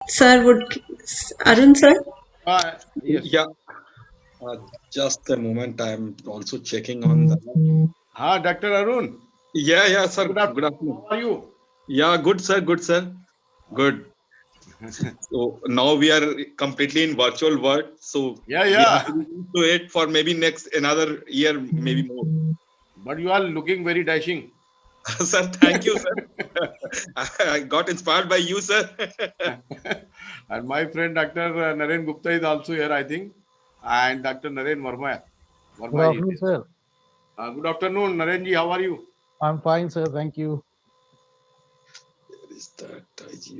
Sir, would Arun sir? Yes. Yeah, uh, just a moment. I'm also checking on that. Dr. Arun. Yeah, sir. Good Good afternoon. afternoon. How are you? Yeah, good, sir. Good, sir. Good. So now we are completely in virtual world. So Yeah, we have yeah. to be used to it for maybe next another year, maybe more. But you are looking very dashing. Sir, thank you, sir. I got inspired by you, sir. And my friend Dr. Naren Gupta is also here, I think. And Dr. Naren Verma. Good Verma is afternoon, here. sir. Good afternoon, Naren ji. How are you? I'm fine, sir. Thank you. Where is that?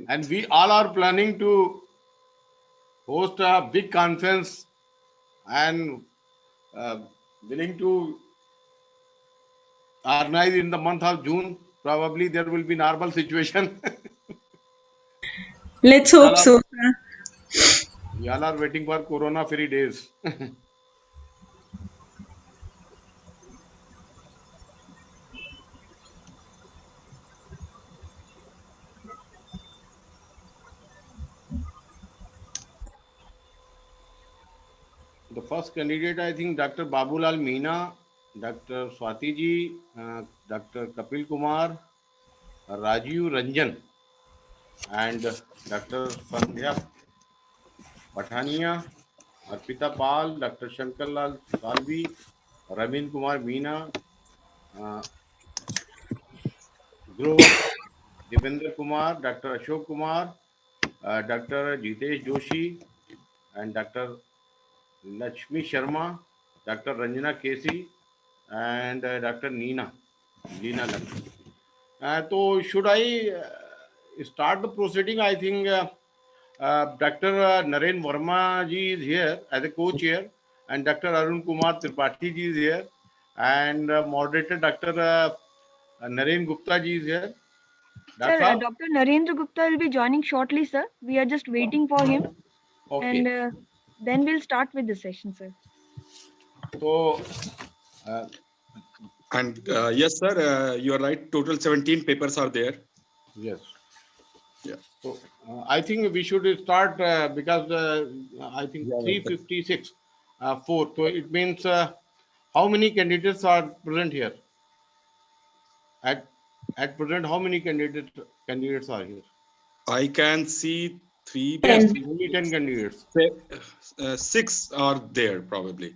And we all are planning to host a big conference and uh, willing to organize in the month of June. Probably there will be normal situation. Let's we all hope are so, sir. we all are waiting for Corona free days. The first candidate, I think, Dr. Babulal Meena, Dr. Swati ji, Dr. Kapil Kumar, Rajiv Ranjan, and Dr. Sandhya Pathania, Arpita Pal, Dr. Shankar Lal Salvi, Ravin Kumar Meena, uh, Grover Devendra Kumar, Dr. Ashok Kumar, Dr. Jitesh Joshi, and Dr. Lakshmi Sharma, Dr. Ranjana Kesi, and Dr. Leena Lakshmi. So, should I start the proceeding? I think Dr. Naren Verma ji is here as a co-chair, and Dr. Arun Kumar Tripathi ji is here, and moderator Dr. Naren Gupta ji is here. That's Sir, all. Dr. Narendra Gupta will be joining shortly, sir. We are just waiting for him, and Okay. then we'll start with the session, sir. So, uh, And yes, sir, you are right. Total 17 papers are there. yes. Yeah. So, I think we should start because I think Yeah, 356, 4. So, it means how many candidates are present here? At at present, how many candidates are here? I can see three, Yes, 10. only 10 candidates. six are there probably.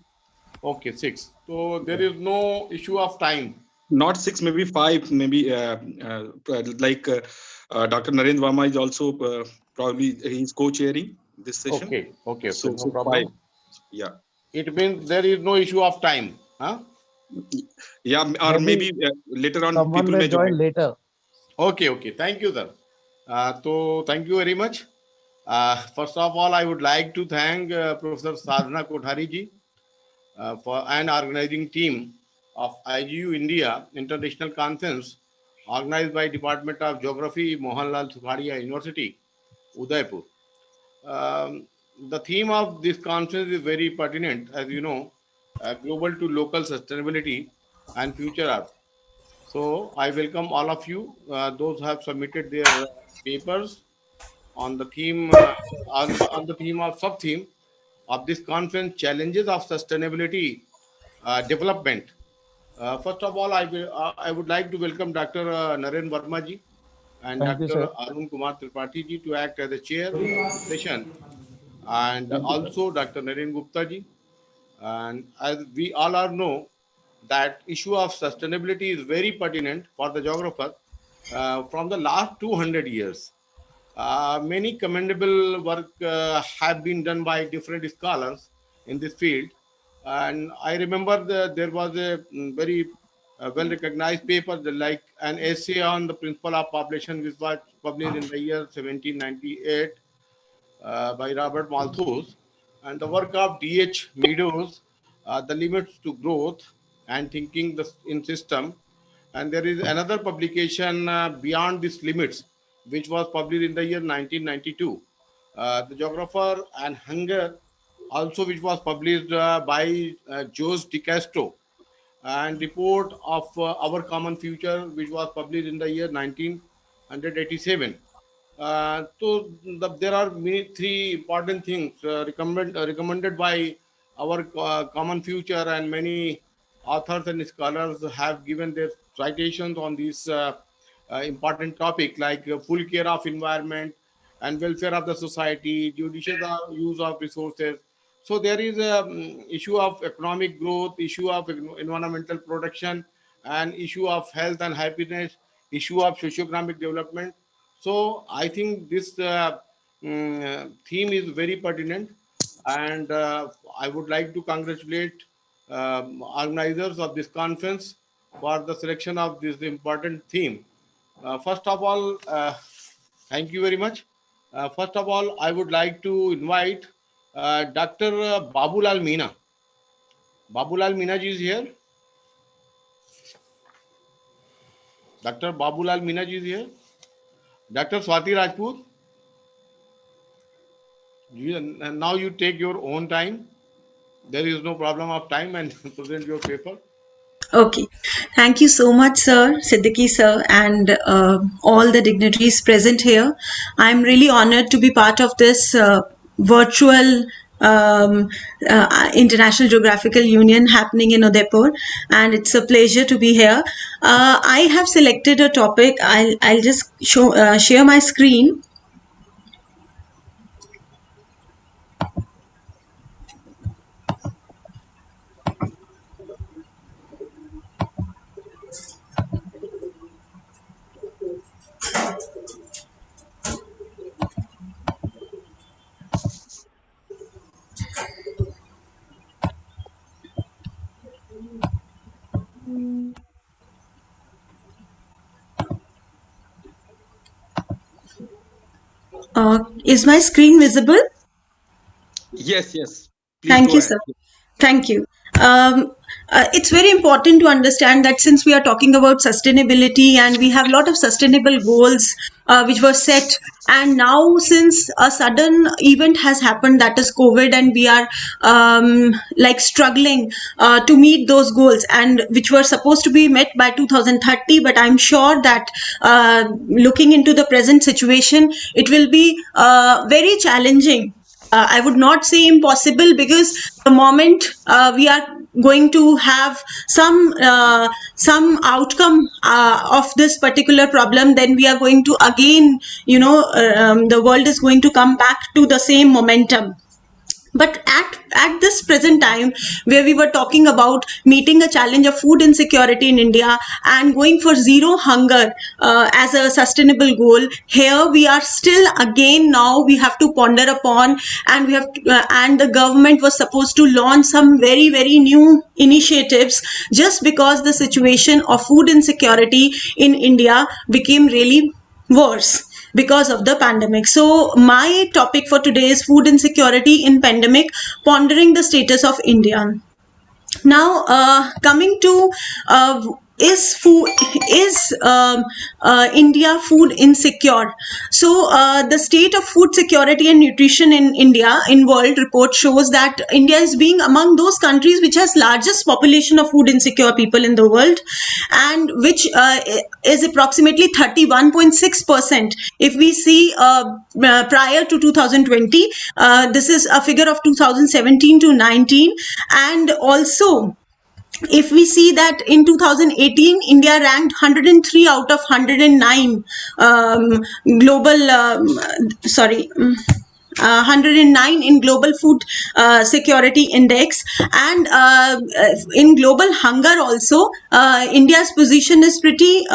Okay, 6. So there is no issue of time. Not six, maybe five, maybe like Dr. Narendra Verma is also probably he's co-chairing this session. Okay, okay, okay, So, no so five. problem. Yeah. It means there is no issue of time. Huh? Yeah, or maybe Maybe later on someone people may may join join. later. Okay, okay. Thank you, sir. So thank you very much. First of all, I would like to thank Professor Sadhana Kothari ji for an organizing team of IGU India International Conference organized by Department of Geography, Mohanlal Sukhadia University, Udaipur. Um, the theme of this conference is very pertinent, as you know, global to local sustainability and future Earth. So I welcome all of you, those who have submitted their papers on the theme on the theme of sub theme of this conference, challenges of sustainability development. First of all, I would like to welcome Dr. Naren Verma ji and Thank you, Dr. sir. Arun Kumar Tripathi ji to act as the chair of the session, and Thank you, sir. also Dr. Naren Gupta ji. And as we all are know, that issue of sustainability is very pertinent for the geographer from the last 200 years. Many commendable work have been done by different scholars in this field. And I remember there was a very well recognized paper like an essay on the principle of population, which was published in the year 1798 by Robert Malthus, and the work of D.H. Meadows, The Limits to Growth and Thinking in System. And there is another publication, Beyond These Limits, which was published in the year 1992. The Geographer and Hunger, also which was published by Jose de Castro, and Report of Our Common Future, which was published in the year 1987. There are three important things recommended by our Common Future, and many authors and scholars have given their citations on this important topic, like full care of environment and welfare of the society, judicious use of resources. So there is a issue of economic growth, issue of environmental protection, and issue of health and happiness, issue of socioeconomic development. So I think this theme is very pertinent, and I would like to congratulate organizers of this conference for the selection of this important theme. First of all, thank you very much. First of all, I would like to invite Dr. Babulal Meena. Babulal Meena ji is here. Dr. Babulal Meena ji is here. Dr. Swati Rajput. Now you take your own time. There is no problem of time, and present your paper. Okay. Thank you so much, sir, Siddiqui sir, and all the dignitaries present here. I'm really honored to be part of this virtual International Geographical Union happening in Udaipur, and it's a pleasure to be here. I have selected a topic. I'll just share my screen. Is my screen visible? Yes, yes. Please Thank go you, ahead. sir. Thank you. It's very important to understand that since we are talking about sustainability and we have a lot of sustainable goals which were set, and now since a sudden event has happened, that is COVID, and we are like struggling to meet those goals, and which were supposed to be met by 2030, but I'm sure that looking into the present situation, it will be very challenging. I would not say impossible, because the moment we are going to have some outcome of this particular problem, then we are going to again, the world is going to come back to the same momentum. But at this present time, where we were talking about meeting a challenge of food insecurity in India and going for zero hunger as a sustainable goal, here we are still again, now we have to ponder upon, and we have to, and the government was supposed to launch some very, very new initiatives, just because the situation of food insecurity in India became really worse because of the pandemic. So my topic for today is food insecurity in pandemic, pondering the status of India. Now, coming to is India food insecure? So the state of food security and nutrition in India in world report shows that India is being among those countries which has largest population of food insecure people in the world, and which is approximately 31.6%. If we see prior to 2020, this is a figure of 2017 to 19, and also if we see that in 2018, India ranked 103 out of 109 global, 109 in global food security index, and in global hunger also, India's position is pretty,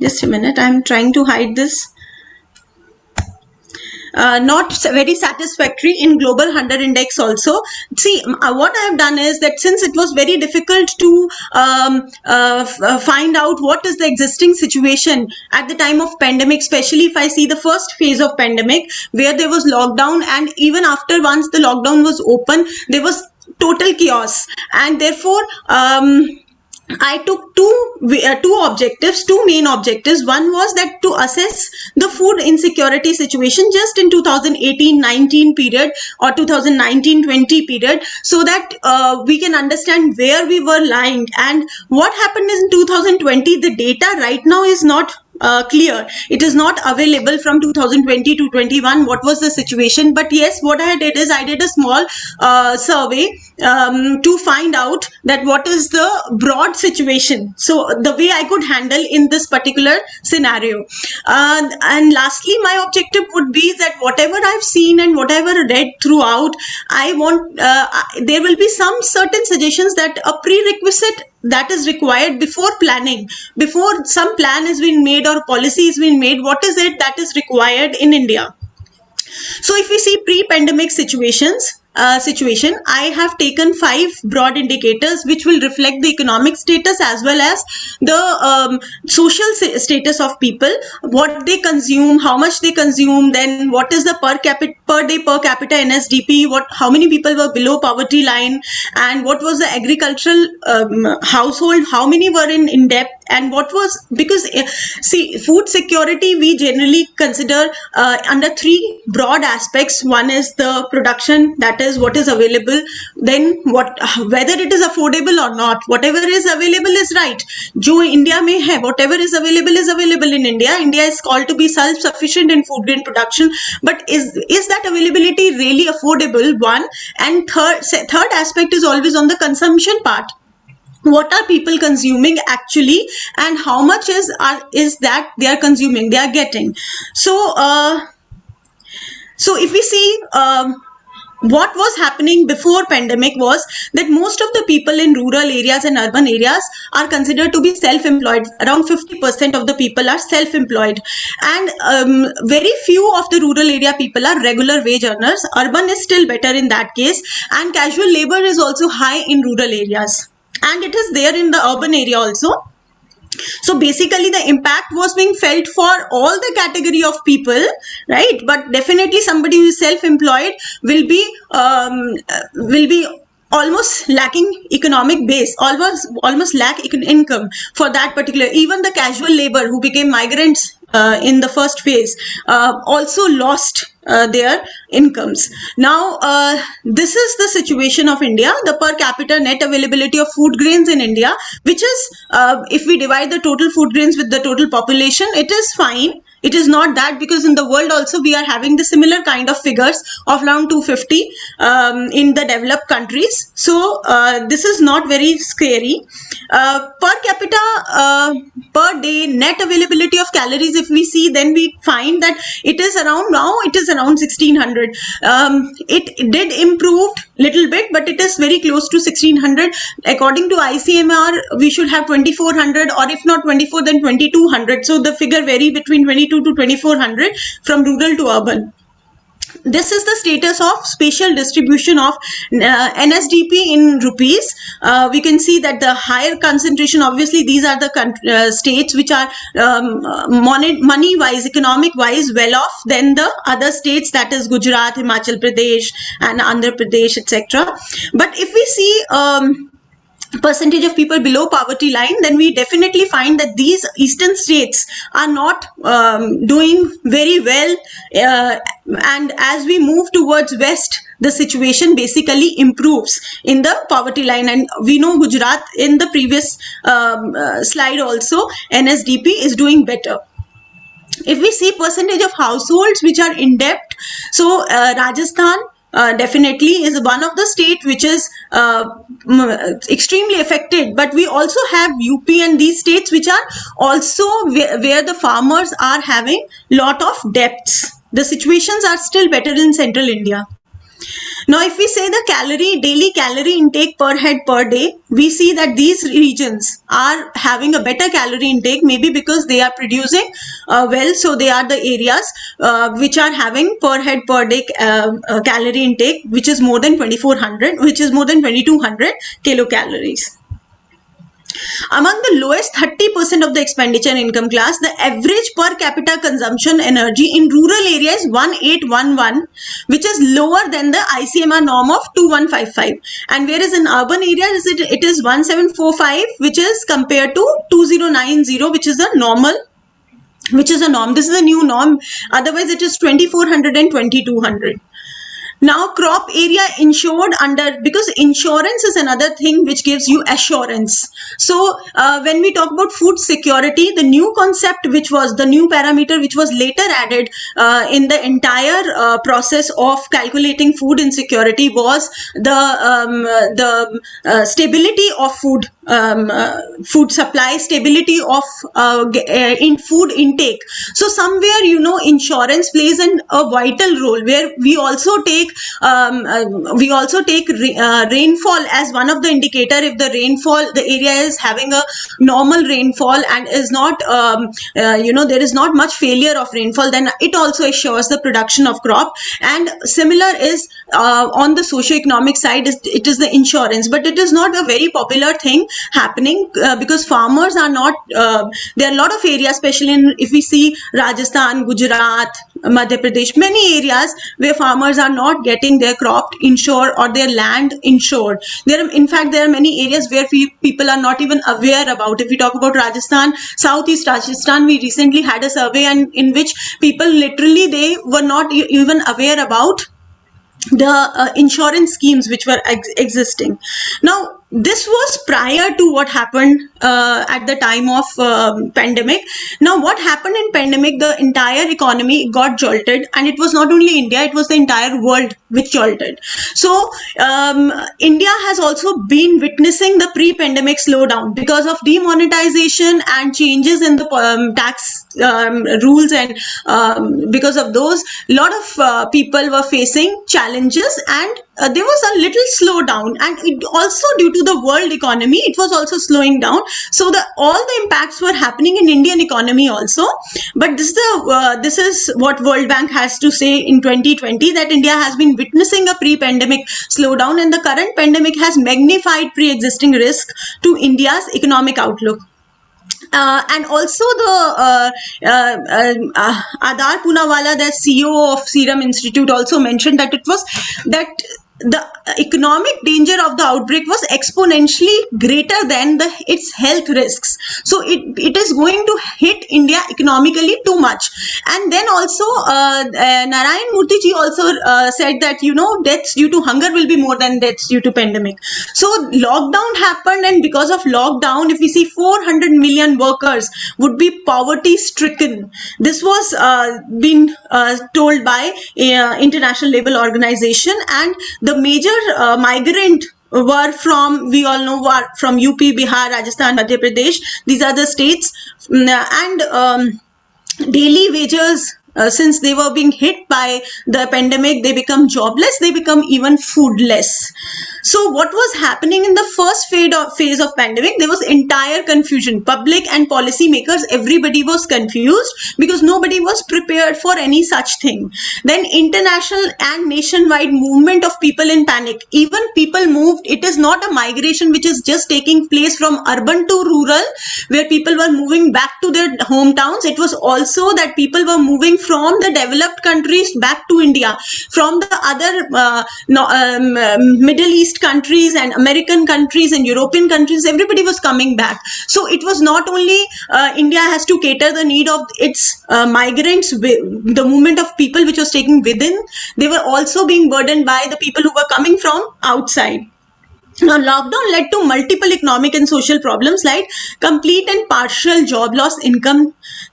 just a minute, I'm trying to hide this. Not very satisfactory in global hunger index also. See, what I have done is that since it was very difficult to find out what is the existing situation at the time of pandemic, especially if I see the first phase of pandemic where there was lockdown, and even after once the lockdown was open, there was total chaos, and therefore I took two main objectives. One was that to assess the food insecurity situation just in 2018-19 period or 2019-20 period, so that we can understand where we were lying. And what happened is in 2020, the data right now is not clear. It is not available from 2020 to 21. What was the situation? But yes, what I did is I did a small survey to find out that what is the broad situation. So the way I could handle in this particular scenario. And lastly, my objective would be that whatever I've seen and whatever read throughout, I want there will be some certain suggestions that a prerequisite that is required before planning, before some plan is being made or policy is being made. What is it that is required in India? So if we see pre-pandemic situation, I have taken 5 broad indicators which will reflect the economic status as well as the social status of people, what they consume, how much they consume, then what is the per day per capita NSDP, how many people were below poverty line, and what was the agricultural household, how many were in debt, and what was, because see, food security we generally consider under 3 broad aspects. One is the production, that is what is available, then whether it is affordable or not. Whatever is available is right. Jo India mein hai, whatever is available in India. India is called to be self-sufficient in food grain production, but is that availability really affordable? One. And third aspect is always on the consumption part. What are people consuming actually, and how much is that they are consuming, they are getting. So if we see what was happening before pandemic was that most of the people in rural areas and urban areas are considered to be self-employed. Around 50% of the people are self-employed, and very few of the rural area people are regular wage earners. Urban is still better in that case, and casual labor is also high in rural areas, and it is there in the urban area also. So basically the impact was being felt for all the category of people, right? But definitely somebody who is self-employed will be almost lacking economic base, almost lack income for that particular. Even the casual labor who became migrants in the first phase also lost their incomes. Now this is the situation of India. The per capita net availability of food grains in India, which is if we divide the total food grains with the total population, it is fine. It is not that, because in the world also we are having the similar kind of figures of around 250 in the developed countries. So this is not very scary. Per capita per day net availability of calories, if we see, then we find that it is around 1600. It did improve little bit, but it is very close to 1600. According to ICMR, we should have 2400, or if not 24, then 2200. So the figure vary between 22 to 2400 from rural to urban. This is the status of spatial distribution of NSDP in rupees. We can see that the higher concentration, obviously these are the states which are money wise, economic wise well off than the other states, that is Gujarat, Himachal Pradesh and Andhra Pradesh, etc. But if we see percentage of people below poverty line, then we definitely find that these eastern states are not doing very well, and as we move towards west, the situation basically improves in the poverty line. And we know Gujarat, in the previous slide also, NSDP is doing better. If we see percentage of households which are in debt, so Rajasthan definitely is one of the state which is extremely affected, but we also have UP and these states which are also where the farmers are having lot of debts. The situations are still better in central India. Now if we say the daily calorie intake per head per day, we see that these regions are having a better calorie intake, maybe because they are producing well, so they are the areas which are having per head per day calorie intake which is more than 2400, which is more than 2200 kilocalories. Among the lowest 30% of the expenditure income class, the average per capita consumption energy in rural area is 1811, which is lower than the ICMR norm of 2155, and whereas in urban areas it is 1745, which is compared to 2090, which is a normal, which is a norm. This is a new norm, otherwise it is 2400 and 2200. Now, crop area insured under, because insurance is another thing which gives you assurance. So, when we talk about food security, the new concept, which was the new parameter, which was later added in the entire process of calculating food insecurity, was the stability of food. Food supply, stability of in food intake. So somewhere, you know, insurance plays a vital role, where we also take rainfall as one of the indicator. If the rainfall, the area is having a normal rainfall and is not there is not much failure of rainfall, then it also assures the production of crop. And similar is on the socio-economic side, it is the insurance, but it is not a very popular thing happening because farmers are not there are a lot of areas, especially if we see Rajasthan, Gujarat, Madhya Pradesh, many areas where farmers are not getting their crop insured or their land insured. In fact, there are many areas where people are not even aware about. If we talk about Rajasthan, Southeast Rajasthan, we recently had a survey and in which people literally, they were not even aware about the insurance schemes which were existing. Now, this was prior to what happened at the time of pandemic. Now, what happened in pandemic, the entire economy got jolted, and it was not only India, it was the entire world which jolted. So, India has also been witnessing the pre-pandemic slowdown because of demonetization and changes in the tax rules, and because of those, a lot of people were facing challenges, and there was a little slowdown, and it also due to the world economy, it was also slowing down. So all the impacts were happening in Indian economy also. But this is what World Bank has to say in 2020, that India has been witnessing a pre-pandemic slowdown, and the current pandemic has magnified pre-existing risk to India's economic outlook. And also the Adar Poonawalla, the CEO of Serum Institute, also mentioned that the economic danger of the outbreak was exponentially greater than its health risks. So it is going to hit India economically too much. And then also Narayan Murthy ji also said that, you know, deaths due to hunger will be more than deaths due to pandemic. So lockdown happened, and because of lockdown, if we see 400 million workers would be poverty stricken. This was been told by International Labour Organization, and the major migrant were from, we all know, were from UP, Bihar, Rajasthan, Madhya Pradesh. These are the states. And daily wages, since they were being hit by the pandemic, they become jobless, they become even foodless. So what was happening in the first phase of pandemic, there was entire confusion. Public and policy makers, everybody was confused because nobody was prepared for any such thing. Then international and nationwide movement of people in panic. Even people moved. It is not a migration which is just taking place from urban to rural, where people were moving back to their hometowns. It was also that people were moving from the developed countries back to India, from the other Middle East countries and American countries and European countries. Everybody was coming back. So it was not only India has to cater the need of its migrants, the movement of people which was taking within, they were also being burdened by the people who were coming from outside. Now, lockdown led to multiple economic and social problems like complete and partial job loss,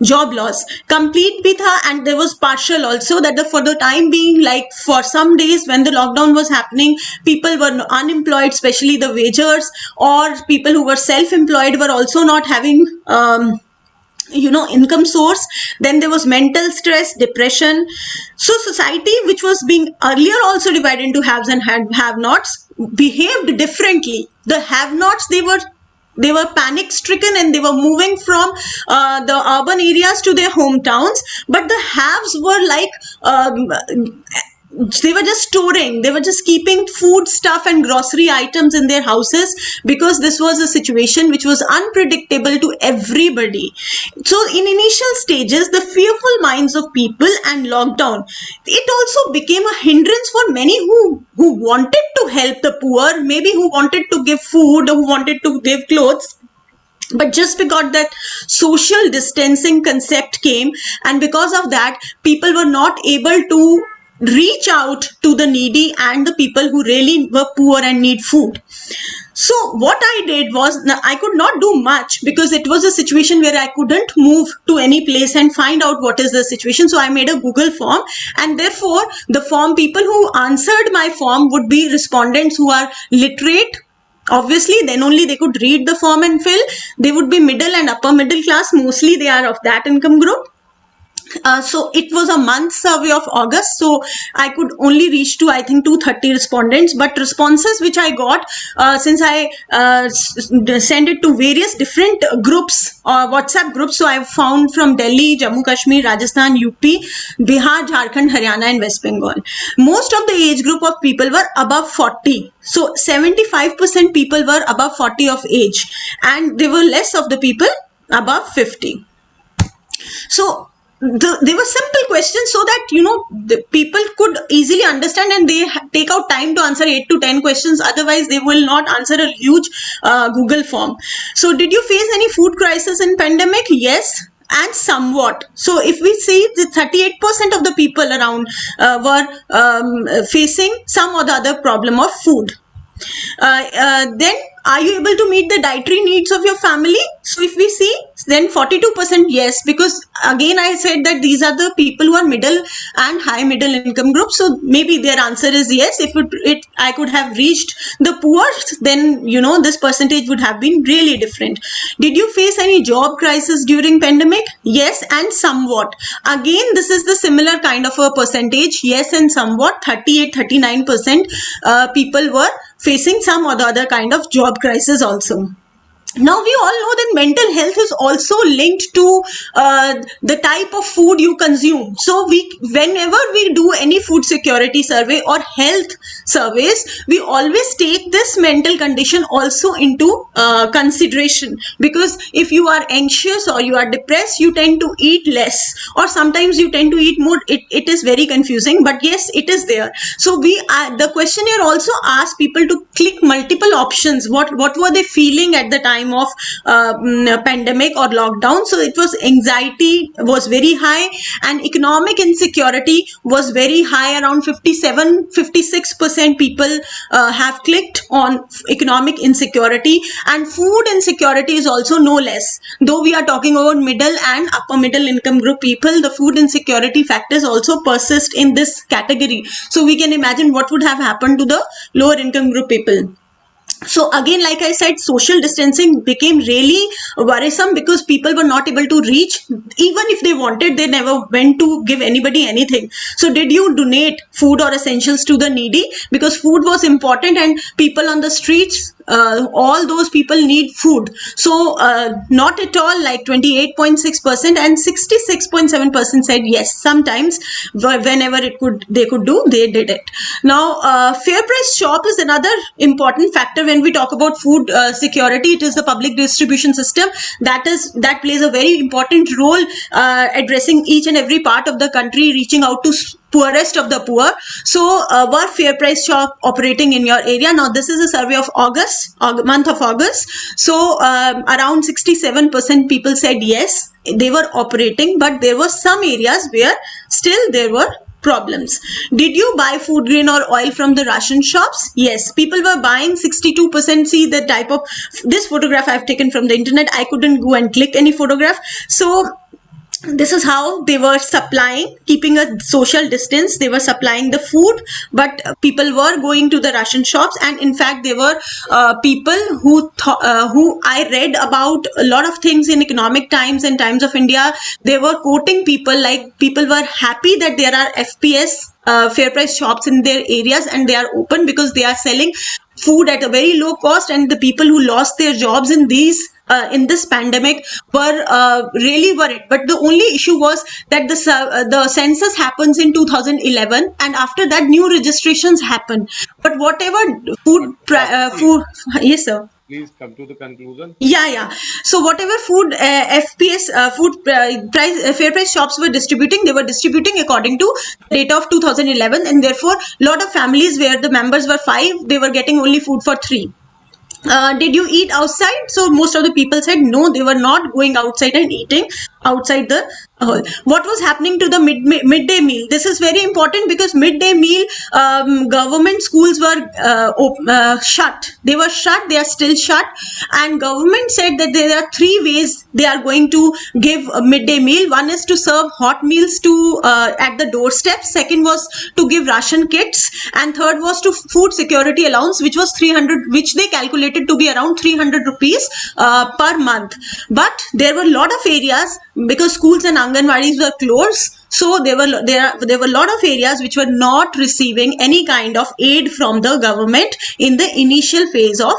job loss. Complete bhi tha, and there was partial also, that for the time being, like for some days when the lockdown was happening, people were unemployed, especially the wagers, or people who were self-employed were also not having income source. Then there was mental stress, depression. So society, which was being earlier also divided into haves and have-nots, behaved differently. The have-nots, they were panic stricken and they were moving from the urban areas to their hometowns, but the haves were like they were just storing, they were just keeping food stuff and grocery items in their houses, because this was a situation which was unpredictable to everybody. So in initial stages, the fearful minds of people and lockdown, it also became a hindrance for many who wanted to help the poor, maybe who wanted to give food, who wanted to give clothes. But just because that social distancing concept came, and because of that, people were not able to reach out to the needy and the people who really were poor and need food. So what I did was, I could not do much because it was a situation where I couldn't move to any place and find out what is the situation. So I made a Google form, and therefore the form, people who answered my form would be respondents who are literate. Obviously, then only they could read the form and fill. They would be middle and upper middle class. Mostly they are of that income group. So it was a month survey of August, so I could only reach to, I think, 230 respondents, but responses which I got, since I sent it to various different groups, WhatsApp groups, so I found from Delhi, Jammu Kashmir, Rajasthan, UP, Bihar, Jharkhand, Haryana and West Bengal. Most of the age group of people were above 40. So 75% people were above 40 of age, and there were less of the people above 50. So they were simple questions, so that the people could easily understand, and they take out time to answer 8 to 10 questions. Otherwise they will not answer a huge Google form. So did you face any food crisis in pandemic? Yes, and somewhat. So if we see, the 38% of the people around were facing some or the other problem of food. Then are you able to meet the dietary needs of your family? So if we see, then 42% yes, because again I said that these are the people who are middle and high middle income group. So maybe their answer is yes. If I could have reached the poor, then this percentage would have been really different. Did you face any job crisis during pandemic? Yes, and somewhat. Again, this is the similar kind of a percentage. Yes, and somewhat. 38-39% people were facing some or the other kind of job crisis also. Now we all know that mental health is also linked to the type of food you consume. So whenever we do any food security survey or health surveys, we always take this mental condition also into consideration, because if you are anxious or you are depressed, you tend to eat less, or sometimes you tend to eat more. It is very confusing, but yes, it is there. So the questionnaire also asks people to click multiple options. What were they feeling at the time of pandemic or lockdown? So it was, anxiety was very high, and economic insecurity was very high. Around 56% people have clicked on economic insecurity, and food insecurity is also no less. Though we are talking about middle and upper middle income group people, the food insecurity factors also persist in this category. So we can imagine what would have happened to the lower income group people. So again, like I said, social distancing became really worrisome because people were not able to reach. Even if they wanted, they never went to give anybody anything. So did you donate food or essentials to the needy? Because food was important, and people on the streets, all those people need food. So not at all, like 28.6%, and 66.7% said yes. Sometimes whenever they could do, they did it. Now fair price shop is another important factor when we talk about food security. It is the public distribution system that plays a very important role addressing each and every part of the country, reaching out to poorest of the poor. So were fair price shop operating in your area? Now this is a survey of month of August. So around 67% people said yes, they were operating, but there were some areas where still there were problems. Did you buy food grain or oil from the ration shops? Yes, people were buying. 62%. See the type of, this photograph I've taken from the internet. I couldn't go and click any photograph. So this is how they were supplying, keeping a social distance. They were supplying the food, but people were going to the ration shops. And in fact, there were people who I read about a lot of things in Economic Times and Times of India. They were quoting people, like people were happy that there are FPS fair price shops in their areas and they are open because they are selling food at a very low cost. And the people who lost their jobs in this pandemic were really worried. But the only issue was that the census happens in 2011, and after that new registrations happen. But whatever food, yes sir. Please come to the conclusion. Yeah. So whatever food FPS fair price shops were distributing, they were distributing according to data of 2011, and therefore lot of families where the members were 5, they were getting only food for 3. Did you eat outside? So most of the people said no, they were not going outside and eating outside the hall. What was happening to the midday meal? This is very important because midday meal, government schools were shut. They were shut. They are still shut, and government said that there are three ways they are going to give a midday meal. One is to serve hot meals to at the doorstep. Second was to give ration kits, and third was to food security allowance, which was 300, which they calculated to be around 300 rupees per month. But there were a lot of areas, because schools and anganwadis were closed, so there were a lot of areas which were not receiving any kind of aid from the government in the initial phase of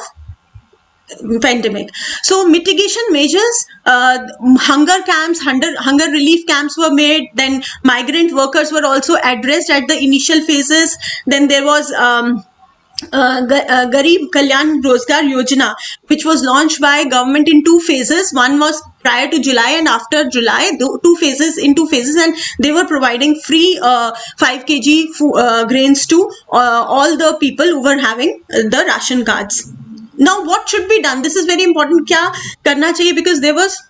pandemic. So mitigation measures, hunger camps, hunger relief camps were made. Then migrant workers were also addressed at the initial phases. Then there was Garib Kalyan Rozgar Yojana, which was launched by government in two phases. One was prior to July and after July, two phases, and they were providing free 5 kg grains to all the people who were having the ration cards. Now, what should be done? This is very important. Kya karna chahiye? Because there was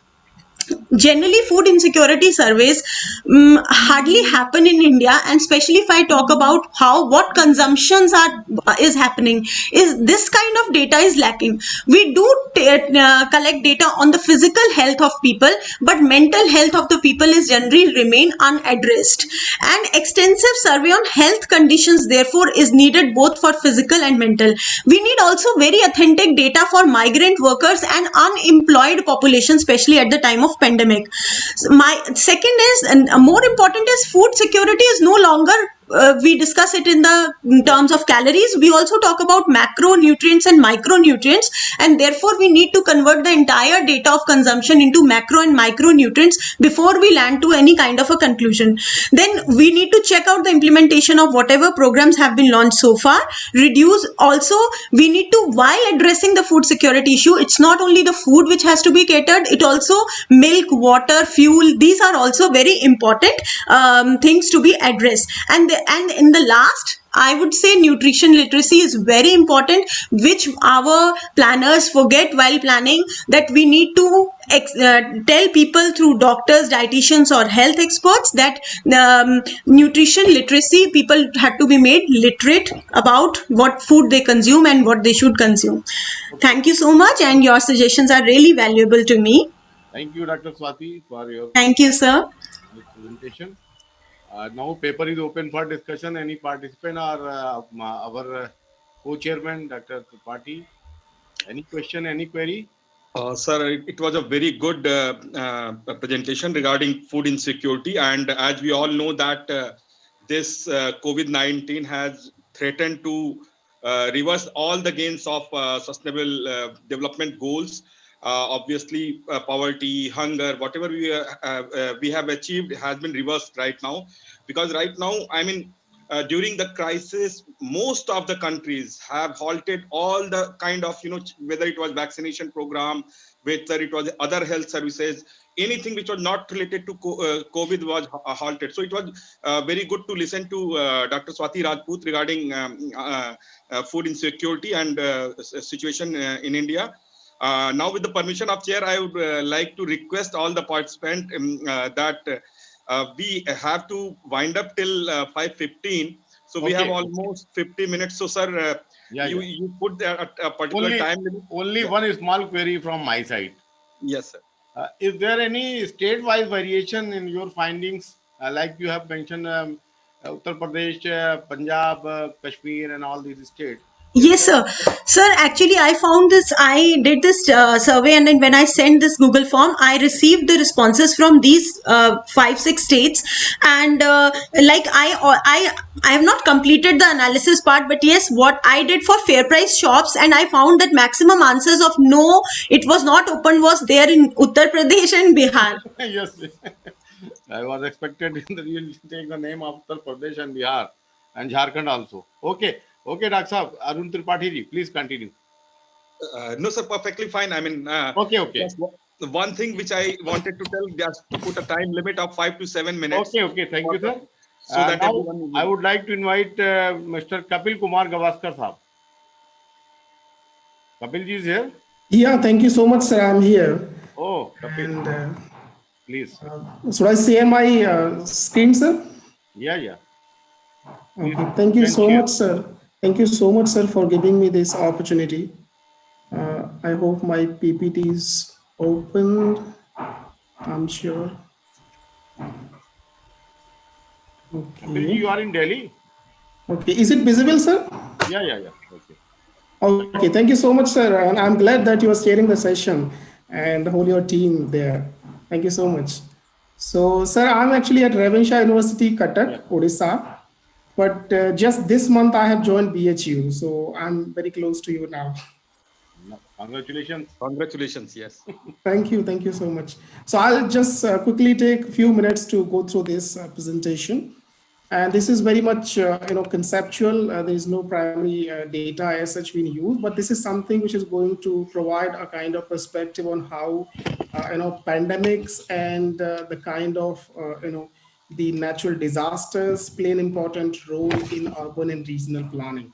generally food insecurity surveys hardly happen in India, and especially if I talk about what consumptions is happening, is this kind of data is lacking. We do collect data on the physical health of people, but mental health of the people is generally remain unaddressed. And extensive survey on health conditions therefore is needed, both for physical and mental. We need also very authentic data for migrant workers and unemployed population, especially at the time of pandemic. So my second is, and more important is, food security is no longer we discuss it in terms of calories. We also talk about macronutrients and micronutrients, and therefore we need to convert the entire data of consumption into macro and micronutrients before we land to any kind of a conclusion. Then we need to check out the implementation of whatever programs have been launched so far. Reduce also, we need to, while addressing the food security issue, it's not only the food which has to be catered, it also milk, water, fuel, these are also very important things to be addressed. And in the last, I would say nutrition literacy is very important, which our planners forget while planning, that we need to tell people through doctors, dietitians or health experts that nutrition literacy, people had to be made literate about what food they consume and what they should consume. Thank you so much, and your suggestions are really valuable to me. Thank you, Dr. Swati, for your Thank you, sir. presentation. Now paper is open for discussion. Any participant or our co-chairman, Dr. Tripathi? Any question, any query? Sir, it was a very good presentation regarding food insecurity. And as we all know that this COVID-19 has threatened to reverse all the gains of sustainable development goals. Obviously, poverty, hunger, whatever we have achieved has been reversed right now. Because right now, I mean, during the crisis, most of the countries have halted all the kind of, whether it was vaccination program, whether it was other health services, anything which was not related to COVID was halted. So it was very good to listen to Dr. Swati Rajput regarding food insecurity and situation in India. Now, with the permission of chair, I would like to request all the participants that we have to wind up till 5:15. So we have almost 50 minutes. So, sir, you put a particular time limit. Only one small query from my side. Yes, sir. Is there any state-wise variation in your findings? Like you have mentioned, Uttar Pradesh, Punjab, Kashmir, and all these states. Yes, sir. Sir, actually, I did this survey, and then when I sent this Google form, I received the responses from these 5-6 states. And I have not completed the analysis part, but yes, what I did for fair price shops, and I found that maximum answers of no, it was not open, was there in Uttar Pradesh and Bihar. Yes. I was expected in the real take the name of Uttar Pradesh and Bihar and Jharkhand also. Okay, Dr. Saab, Arun Tripathi ji, please continue. No, sir, perfectly fine. I mean, Okay. One thing which I wanted to tell, just to put a time limit of 5 to 7 minutes. Okay, thank you, sir. So that now I would like to invite Mr. Kapil Kumar Gavaskar Saab. Kapil ji is here. Yeah, thank you so much, sir. I'm here. Oh, Kapil, And please. should I share my screen, sir? Yeah. Please, Okay. Thank you you can so share. much, sir. Thank you so much, sir, for giving me this opportunity. I hope my PPT is open. I'm sure. Kapil ji, Okay. you are in Delhi? Okay. Is it visible, sir? Yeah. Okay. Okay. Thank you so much, sir. And I'm glad that you are sharing the session and the whole your team there. Thank you so much. So, sir, I'm actually at Ravenshaw University, Yeah. Cuttack, Odisha. But just this month, I have joined BHU, so I'm very close to you now. Congratulations. Congratulations. Yes. Thank you so much. So I'll just quickly take a few minutes to go through this presentation. And this is very much, conceptual. There is no primary data as such being used, but this is something which is going to provide a kind of perspective on how, pandemics and the kind of, the natural disasters play an important role in urban and regional planning.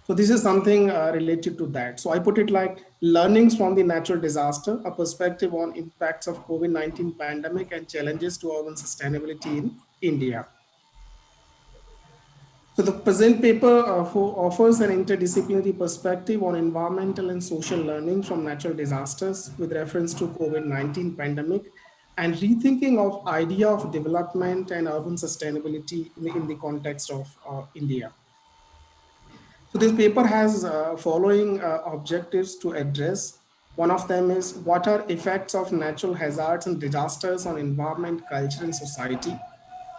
So this is something related to that. So I put it like learnings from the natural disaster, a perspective on impacts of COVID-19 pandemic and challenges to urban sustainability in India. So the present paper offers an interdisciplinary perspective on environmental and social learning from natural disasters with reference to COVID-19 pandemic and rethinking of idea of development and urban sustainability in the context of India. So this paper has following objectives to address. One of them is what are effects of natural hazards and disasters on environment, culture, and society?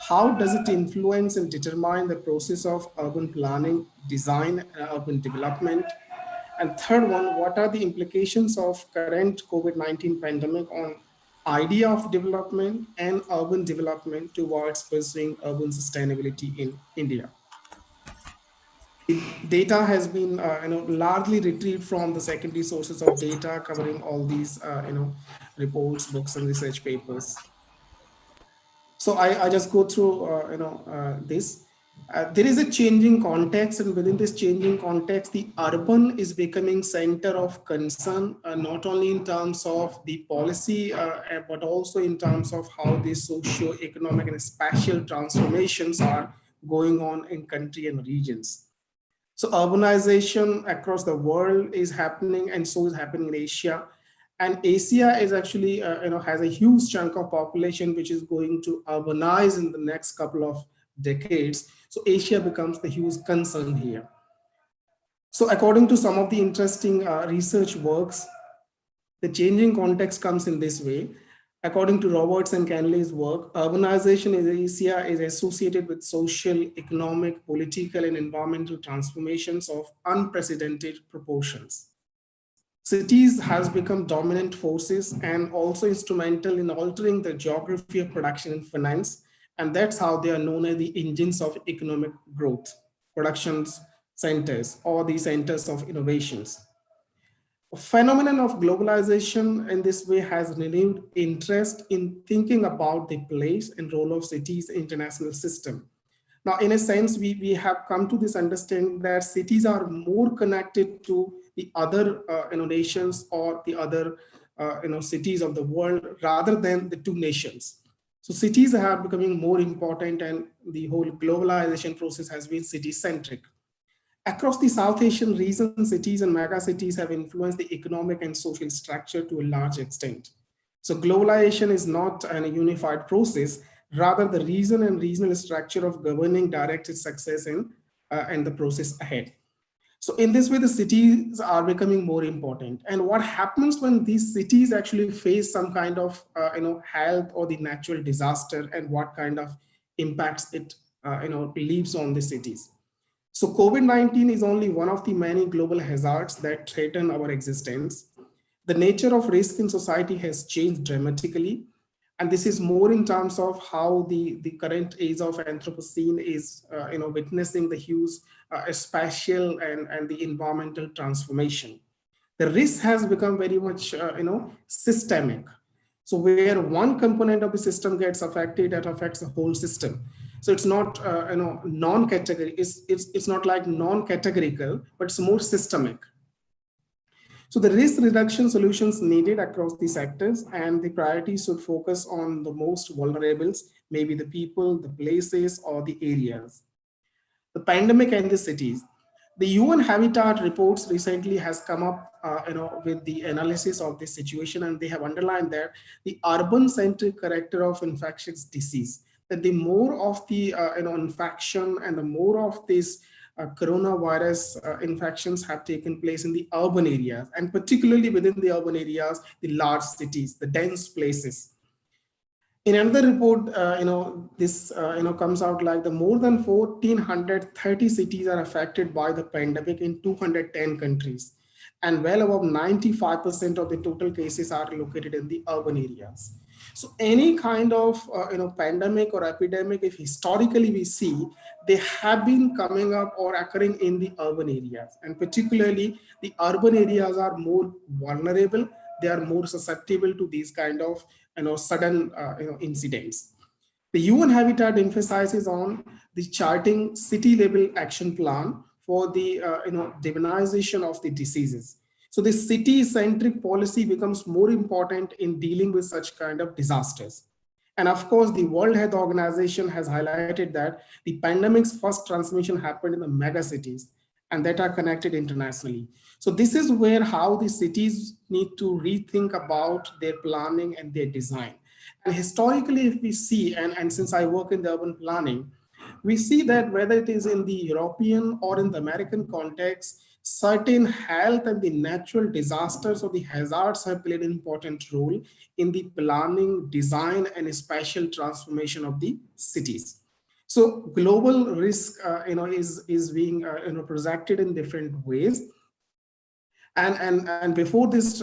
How does it influence and determine the process of urban planning, design, and urban development? And third one, what are the implications of current COVID-19 pandemic on idea of development and urban development towards pursuing urban sustainability in India? Data has been largely retrieved from the secondary sources of data covering all these reports, books, and research papers. So I just go through this. There is a changing context, and within this changing context, the urban is becoming center of concern, not only in terms of the policy, but also in terms of how the socio-economic and spatial transformations are going on in country and regions. So urbanization across the world is happening, and so is happening in Asia. And Asia is actually, has a huge chunk of population which is going to urbanize in the next couple of decades. So Asia becomes the huge concern here. So according to some of the interesting research works, the changing context comes in this way. According to Roberts and Canley's work, urbanization in Asia is associated with social, economic, political, and environmental transformations of unprecedented proportions. Cities has become dominant forces and also instrumental in altering the geography of production and finance. And that's how they are known as the engines of economic growth, productions centers, or the centers of innovations. A phenomenon of globalization in this way has renewed interest in thinking about the place and role of cities in international system. Now, in a sense, we have come to this understanding that cities are more connected to the other nations or the other cities of the world rather than the two nations. So cities are becoming more important, and the whole globalization process has been city-centric. Across the South Asian region, cities and megacities have influenced the economic and social structure to a large extent. So globalization is not a unified process, rather the region and regional structure of governing directed success in and the process ahead. So in this way, the cities are becoming more important. And what happens when these cities actually face some kind of health or the natural disaster, and what kind of impacts it leaves on the cities? So COVID-19 is only one of the many global hazards that threaten our existence. The nature of risk in society has changed dramatically. And this is more in terms of how the current age of Anthropocene is witnessing the huge spatial and the environmental transformation. The risk has become very much systemic. So where one component of the system gets affected, that affects the whole system. So it's not non-category. It's not like non-categorical, but it's more systemic. So the risk reduction solutions needed across the sectors, and the priorities should focus on the most vulnerables, maybe the people, the places, or the areas. The pandemic and the cities. The UN Habitat reports recently has come up, with the analysis of this situation, and they have underlined that the urban-centric character of infectious disease, that the more of the infection and the more of this coronavirus infections have taken place in the urban areas, and particularly within the urban areas, the large cities, the dense places. In another report, this comes out like the more than 1,430 cities are affected by the pandemic in 210 countries, and well above 95% of the total cases are located in the urban areas. So any kind of pandemic or epidemic, if historically we see, they have been coming up or occurring in the urban areas, and particularly the urban areas are more vulnerable. They are more susceptible to these kind of sudden incidents. The UN Habitat emphasizes on the charting city level action plan for the demonization of the diseases. So the city centric policy becomes more important in dealing with such kind of disasters. And of course, the World Health Organization has highlighted that the pandemic's first transmission happened in the mega cities and that are connected internationally. So this is where how the cities need to rethink about their planning and their design. And historically, if we see, and since I work in the urban planning, we see that whether it is in the European or in the American context, certain health and the natural disasters or the hazards have played an important role in the planning, design, and spatial transformation of the cities. So global risk, is being projected in different ways. And before this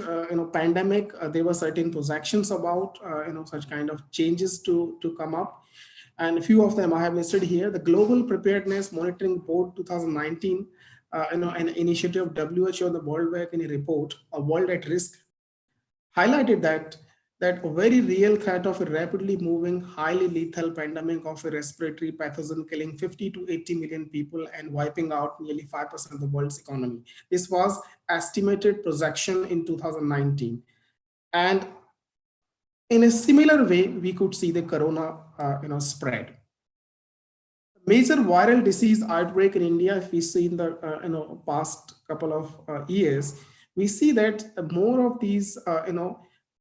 pandemic, there were certain projections about such kind of changes to come up, and a few of them I have listed here. The Global Preparedness Monitoring Board 2019, an initiative of WHO and the World Bank, in a report, A World at Risk, highlighted that a very real threat of a rapidly moving, highly lethal pandemic of a respiratory pathogen killing 50 to 80 million people and wiping out nearly 5% of the world's economy. This was estimated projection in 2019. And in a similar way, we could see the corona spread. Major viral disease outbreak in India, if we see in the past couple of years, we see that more of these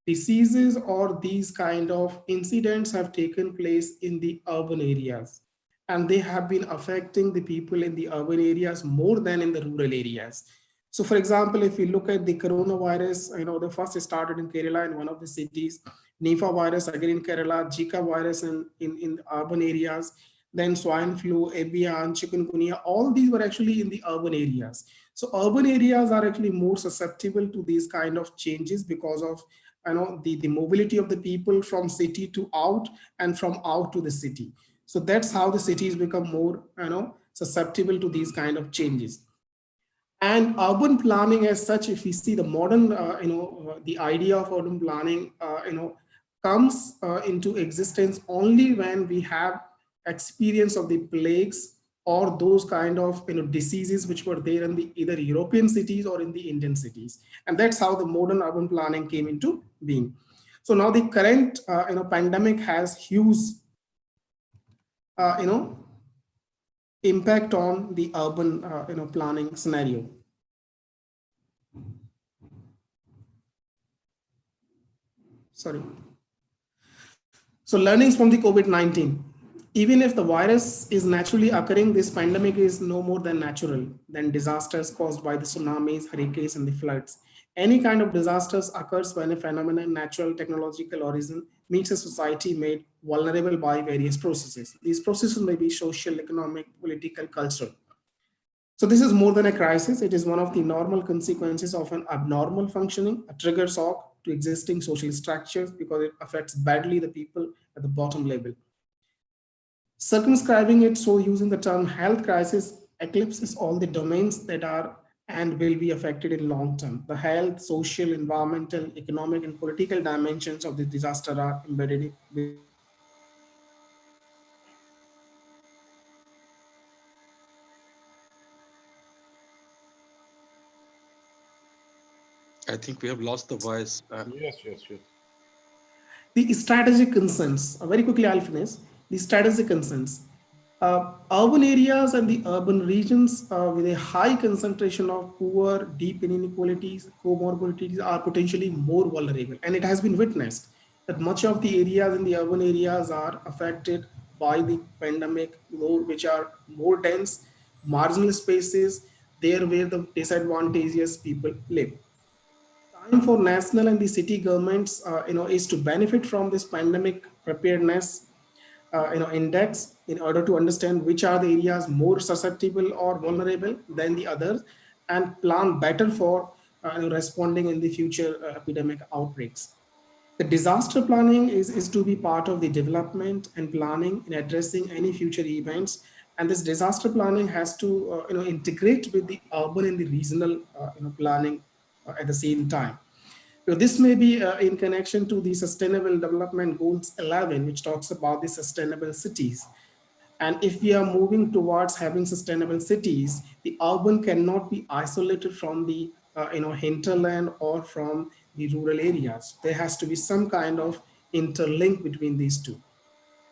diseases or these kind of incidents have taken place in the urban areas, and they have been affecting the people in the urban areas more than in the rural areas. So for example, if we look at the coronavirus, the first started in Kerala in one of the cities, Nipah virus again in Kerala, Zika virus in urban areas, then swine flu, Avian, chikungunya, all these were actually in the urban areas. So urban areas are actually more susceptible to these kind of changes because of the mobility of the people from city to out and from out to the city. So that's how the cities become more susceptible to these kind of changes. And urban planning as such, if we see the modern, the idea of urban planning, comes into existence only when we have experience of the plagues or those kind of diseases which were there in the either European cities or in the Indian cities. And that's how the modern urban planning came into being. So now the current pandemic has huge impact on the urban planning scenario. Sorry. So learnings from the COVID-19. Even if the virus is naturally occurring, this pandemic is no more than natural than disasters caused by the tsunamis, hurricanes, and the floods. Any kind of disasters occurs when a phenomenon, natural, technological origin, meets a society made vulnerable by various processes. These processes may be social, economic, political, cultural. So this is more than a crisis. It is one of the normal consequences of an abnormal functioning, a trigger shock to existing social structures because it affects badly the people at the bottom level. Circumscribing it, so using the term health crisis, eclipses all the domains that are and will be affected in long term. The health, social, environmental, economic, and political dimensions of the disaster are embedded with I think we have lost the voice. Yes, yes, yes. The strategic concerns, very quickly I'll finish. The strategic concerns. Urban areas and the urban regions with a high concentration of poor, deep inequalities, comorbidities are potentially more vulnerable. And it has been witnessed that much of the areas in the urban areas are affected by the pandemic, which are more dense, marginal spaces, there where the disadvantageous people live. Time for national and the city governments, is to benefit from this pandemic preparedness, index in order to understand which are the areas more susceptible or vulnerable than the others, and plan better for responding in the future epidemic outbreaks. The disaster planning is to be part of the development and planning in addressing any future events. And this disaster planning has to integrate with the urban and the regional planning at the same time. So this may be in connection to the Sustainable Development Goals 11, which talks about the sustainable cities. And if we are moving towards having sustainable cities, the urban cannot be isolated from the hinterland or from the rural areas. There has to be some kind of interlink between these two.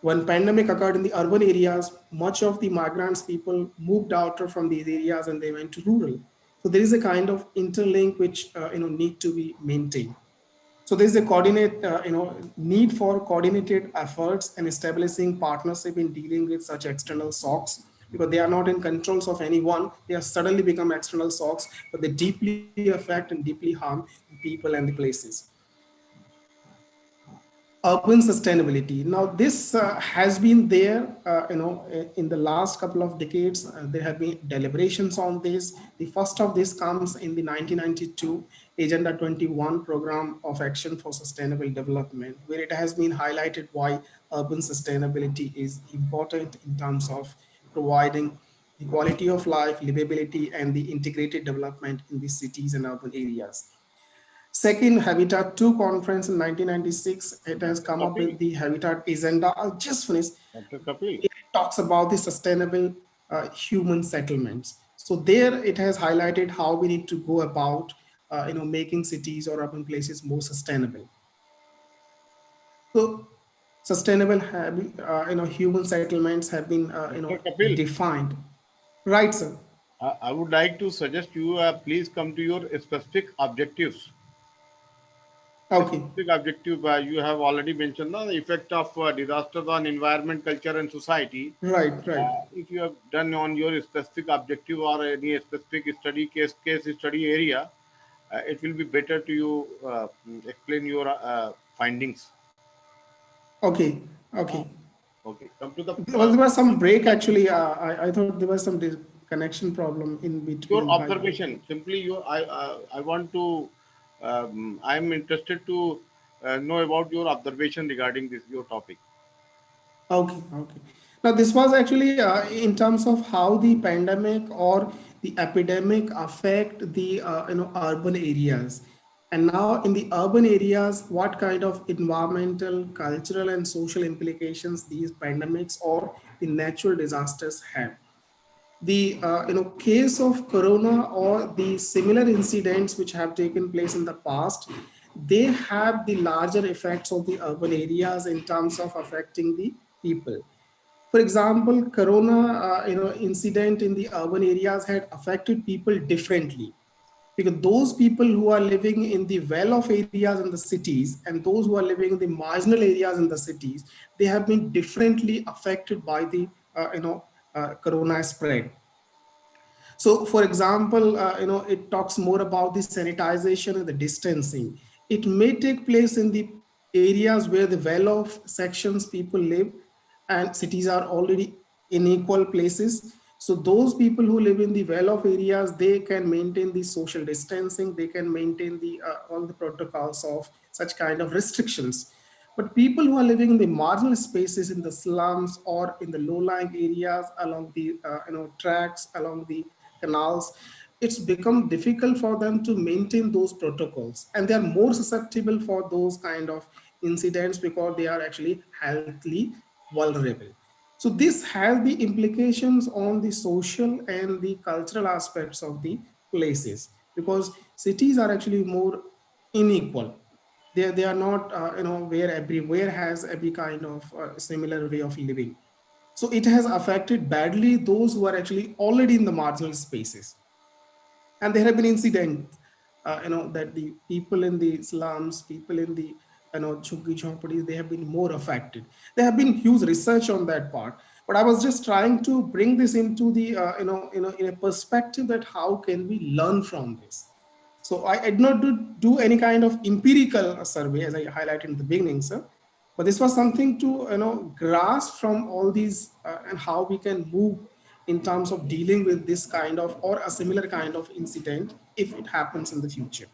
When pandemic occurred in the urban areas, much of the migrants people moved out from these areas and they went to rural. So there is a kind of interlink which need to be maintained. So there is a need for coordinated efforts and establishing partnership in dealing with such external shocks, because they are not in controls of anyone. They have suddenly become external shocks, but they deeply affect and deeply harm people and the places. Urban sustainability. Now, this has been there, in the last couple of decades. There have been deliberations on this. The first of this comes in the 1992 Agenda 21 Program of Action for Sustainable Development, where it has been highlighted why urban sustainability is important in terms of providing the quality of life, livability, and the integrated development in the cities and urban areas. Second, Habitat 2 conference in 1996, it has come up with Kapil, the Habitat agenda. I'll just finish. Dr. Kapil. It talks about the sustainable human settlements. So there it has highlighted how we need to go about, making cities or urban places more sustainable. So sustainable, human settlements have been, Dr. Kapil, defined. Right, sir. I would like to suggest you please come to your specific objectives. Okay. Specific objective you have already mentioned the effect of disasters on environment, culture, and society. Right, right. If you have done on your specific objective or any specific study case study area, it will be better to you explain your findings. Okay, Uh, okay. okay, come to the There was some break actually. I thought there was some connection problem in your between. observation. Simply, I want to. I am interested to know about your observation regarding this your topic. Okay, okay. Now this was actually in terms of how the pandemic or the epidemic affect the urban areas, and now in the urban areas, what kind of environmental, cultural, and social implications these pandemics or the natural disasters have. The case of corona or the similar incidents which have taken place in the past, they have the larger effects of the urban areas in terms of affecting the people. For example, corona incident in the urban areas had affected people differently, because those people who are living in the well-off areas in the cities and those who are living in the marginal areas in the cities, they have been differently affected by the corona spread. So, for example, it talks more about the sanitization and the distancing. It may take place in the areas where the well-off sections people live, and cities are already unequal places. So those people who live in the well-off areas, they can maintain the social distancing, they can maintain the all the protocols of such kind of restrictions. But people who are living in the marginal spaces, in the slums or in the low-lying areas along the tracks, along the canals, it's become difficult for them to maintain those protocols, and they are more susceptible for those kind of incidents because they are actually healthily vulnerable. So this has the implications on the social and the cultural aspects of the places. because cities are actually more unequal. They are not, where everywhere has every kind of similar way of living. So it has affected badly those who are actually already in the marginal spaces. And there have been incidents, that the people in the slums, people in the, chuggi chhopadis, they have been more affected. There have been huge research on that part, but I was just trying to bring this into the, in a perspective that how can we learn from this. So I did not do any kind of empirical survey, as I highlighted in the beginning, sir. But this was something to, grasp from all these, and how we can move in terms of dealing with this kind of or a similar kind of incident if it happens in the future.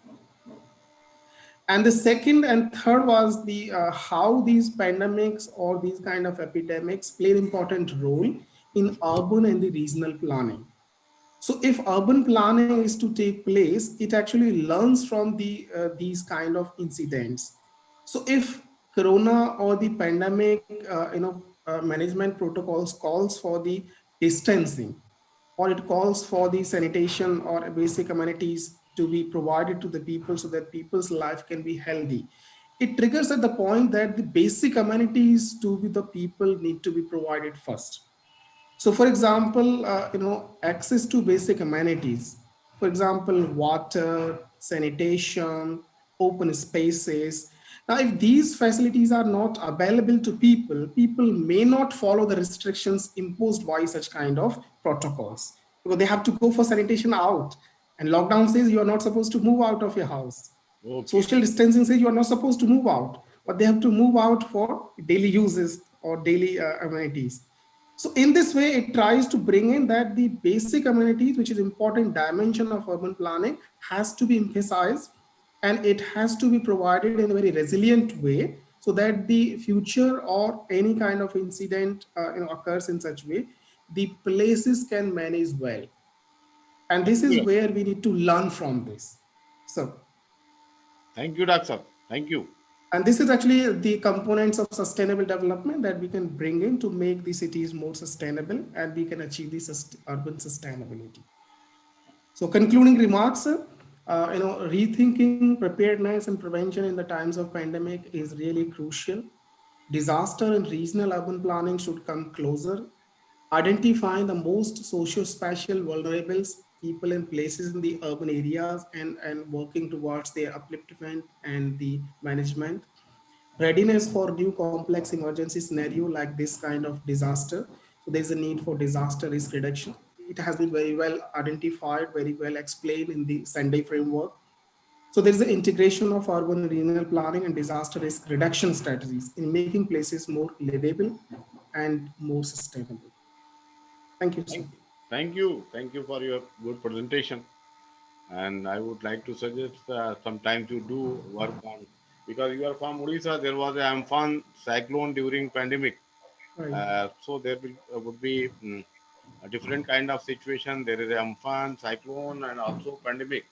And the second and third was the, how these pandemics or these kind of epidemics play an important role in urban and the regional planning. So if urban planning is to take place, it actually learns from the, these kind of incidents. So if corona or the pandemic, management protocols calls for the distancing, or it calls for the sanitation or basic amenities to be provided to the people so that people's life can be healthy, it triggers at the point that the basic amenities to the people need to be provided first. So, for example, access to basic amenities, for example, water, sanitation, open spaces. Now, if these facilities are not available to people, people may not follow the restrictions imposed by such kind of protocols, because they have to go for sanitation out. And lockdown says you are not supposed to move out of your house. Okay. Social distancing says you are not supposed to move out, but they have to move out for daily uses or daily amenities. So in this way, it tries to bring in that the basic amenities, which is important dimension of urban planning, has to be emphasized, and it has to be provided in a very resilient way so that the future or any kind of incident, occurs in such way, the places can manage well. And this is Yeah. where we need to learn from this. So, Thank you, Doctor. Thank you. and this is actually the components of sustainable development that we can bring in to make the cities more sustainable, and we can achieve this urban sustainability. So concluding remarks, rethinking preparedness and prevention in the times of pandemic is really crucial. Disaster and regional urban planning should come closer, identifying the most socio-spatial vulnerables, people and places in the urban areas, and working towards their upliftment and the management. Readiness for new complex emergency scenario like this kind of disaster. So there's a need for disaster risk reduction. It has been very well identified, very well explained in the Sendai framework. So there's the integration of urban and regional planning and disaster risk reduction strategies in making places more livable and more sustainable. Thank you, sir. Thank you. Thank you for your good presentation. And I would like to suggest some time to do work on, because you are from Odisha. There was a Amphan cyclone during pandemic, Right. so there would be a different kind of situation. There is a Amphan cyclone and also pandemic.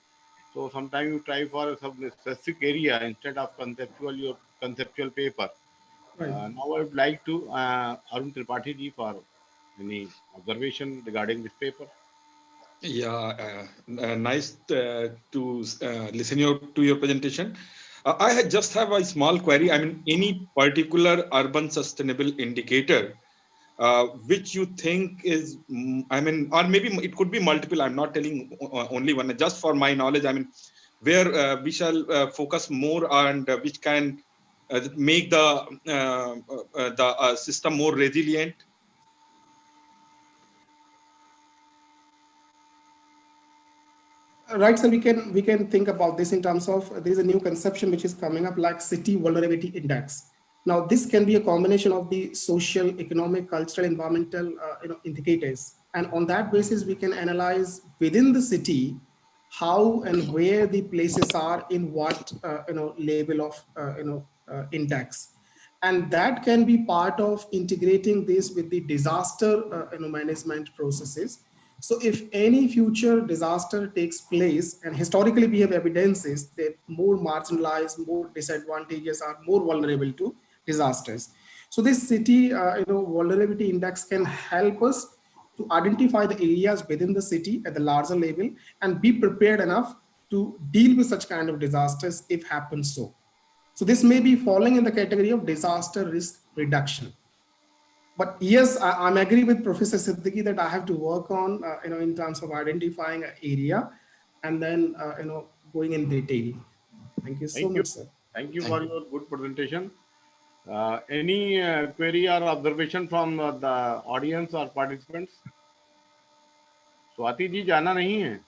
So sometimes you try for some specific area instead of conceptual your conceptual paper. Right. Now I would like to Arun Tripathi ji for any observation regarding this paper. Yeah, nice to listen to your presentation. I just have a small query. I mean, any particular urban sustainable indicator which you think is, I mean, or maybe it could be multiple. I'm not telling only one. Just for my knowledge, I mean, where we shall focus more and which can make the system more resilient. Right, so we can think about this in terms of there is a new conception which is coming up like city vulnerability index. Now this can be a combination of the social, economic, cultural, environmental indicators, and on that basis we can analyze within the city how and where the places are in what level of index, and that can be part of integrating this with the disaster management processes. So if any future disaster takes place, and historically we have evidences that more marginalized, more disadvantages are more vulnerable to disasters. So this city vulnerability index can help us to identify the areas within the city at the larger level and be prepared enough to deal with such kind of disasters if happens so. So this may be falling in the category of disaster risk reduction. But yes, I'm agree with Professor Siddiqui that I have to work on, in terms of identifying an area and then, going in detail. Thank you so Thank you. much, sir. Thank you for your good presentation. Any query or observation from the audience or participants? Swati ji जाना नहीं है,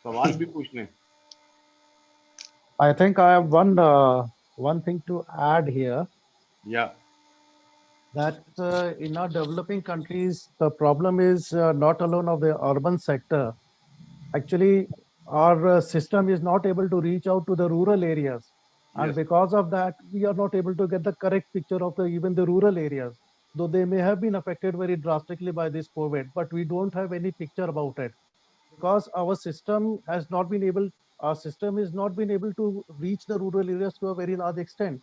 सवाल भी पूछने. I think I have one thing to add here, Yeah. that in our developing countries, the problem is not alone of the urban sector. Actually, our system is not able to reach out to the rural areas. And Yes. because of that, we are not able to get the correct picture of even the rural areas. Though they may have been affected very drastically by this COVID, but we don't have any picture about it. Because our system is not been able to reach the rural areas to a very large extent.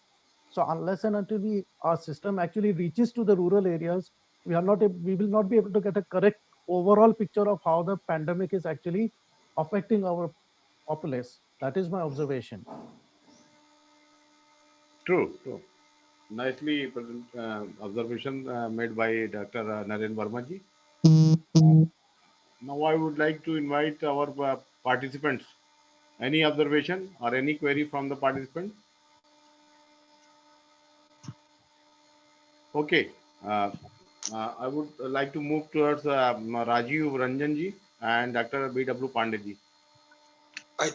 So unless and until our system actually reaches to the rural areas, we will not be able to get a correct overall picture of how the pandemic is actually affecting our populace. That is my observation. True. True. Nicely observation made by Dr. Naren Verma ji. Now I would like to invite our participants. Any observation or any query from the participant? Okay. I would like to move towards Rajiv Ranjan ji and Dr. B.W. Pandey ji. I,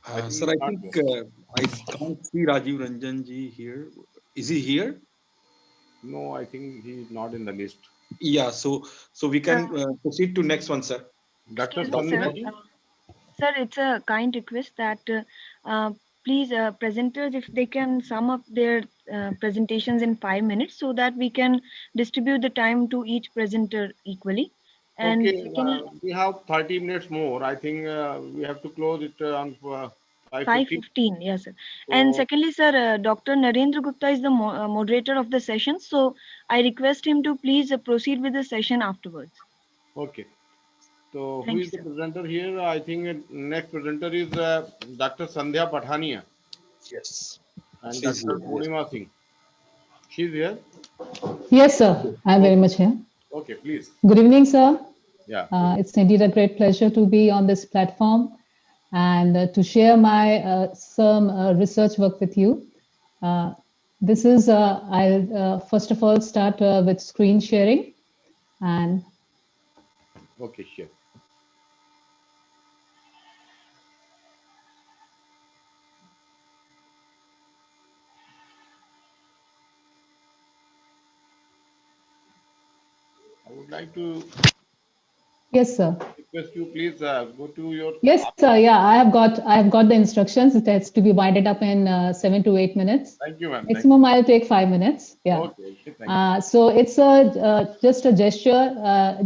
I think sir, he's I not think here. I can't see Rajiv Ranjan ji here. Is he here? No, I think he is not in the list. Yeah, so we can proceed to next one, sir. Dr. Excuse me, sir. Sandhya ji? Sir, it's a kind request that please, presenters, if they can sum up their presentations in 5 minutes so that we can distribute the time to each presenter equally. And Okay, secondly, we have 30 minutes more. I think we have to close it on 5:50. 5:15, yes, sir. And So, secondly, sir, Dr. Narendra Gupta is the moderator of the session, so I request him to please proceed with the session afterwards. okay. So, who Thank you, is the sir. presenter here? I think next presenter is Dr. Sandhya Pathania Yes. and She's Dr. here. Yes. Purnima Singh. She's here. Yes, sir. I'm very Okay, much here. okay, please. Good evening, sir. Yeah. Good. It's indeed a great pleasure to be on this platform and to share my some research work with you. I'll first of all start with screen sharing. And Okay, sure. I would like to yes, sir. request you, please go to your. Yes, sir. Yeah, I have got the instructions. It has to be winded up in 7 to 8 minutes. Thank you, ma'am. Maximum I'll take 5 minutes. Yeah. Okay, okay, thank you. So it's just a gesture,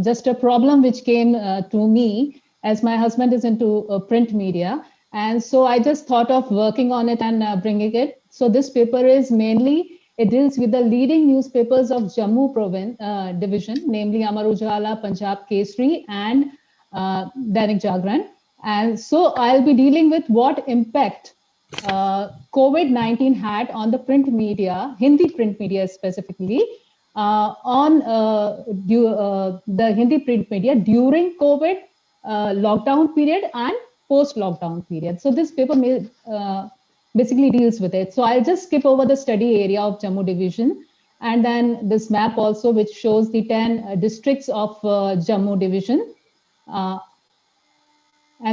just a problem which came to me as my husband is into print media. And so I just thought of working on it and bringing it. So this paper is mainly, it deals with the leading newspapers of Jammu province division, namely Amar Ujala, Punjab Kesari, and Dainik Jagran. And so I'll be dealing with what impact COVID-19 had on the print media, Hindi print media specifically, on the Hindi print media during COVID lockdown period and post-lockdown period. So this paper basically deals with it. So I'll just skip over the study area of Jammu division, and then this map also, which shows the 10 districts of Jammu division. And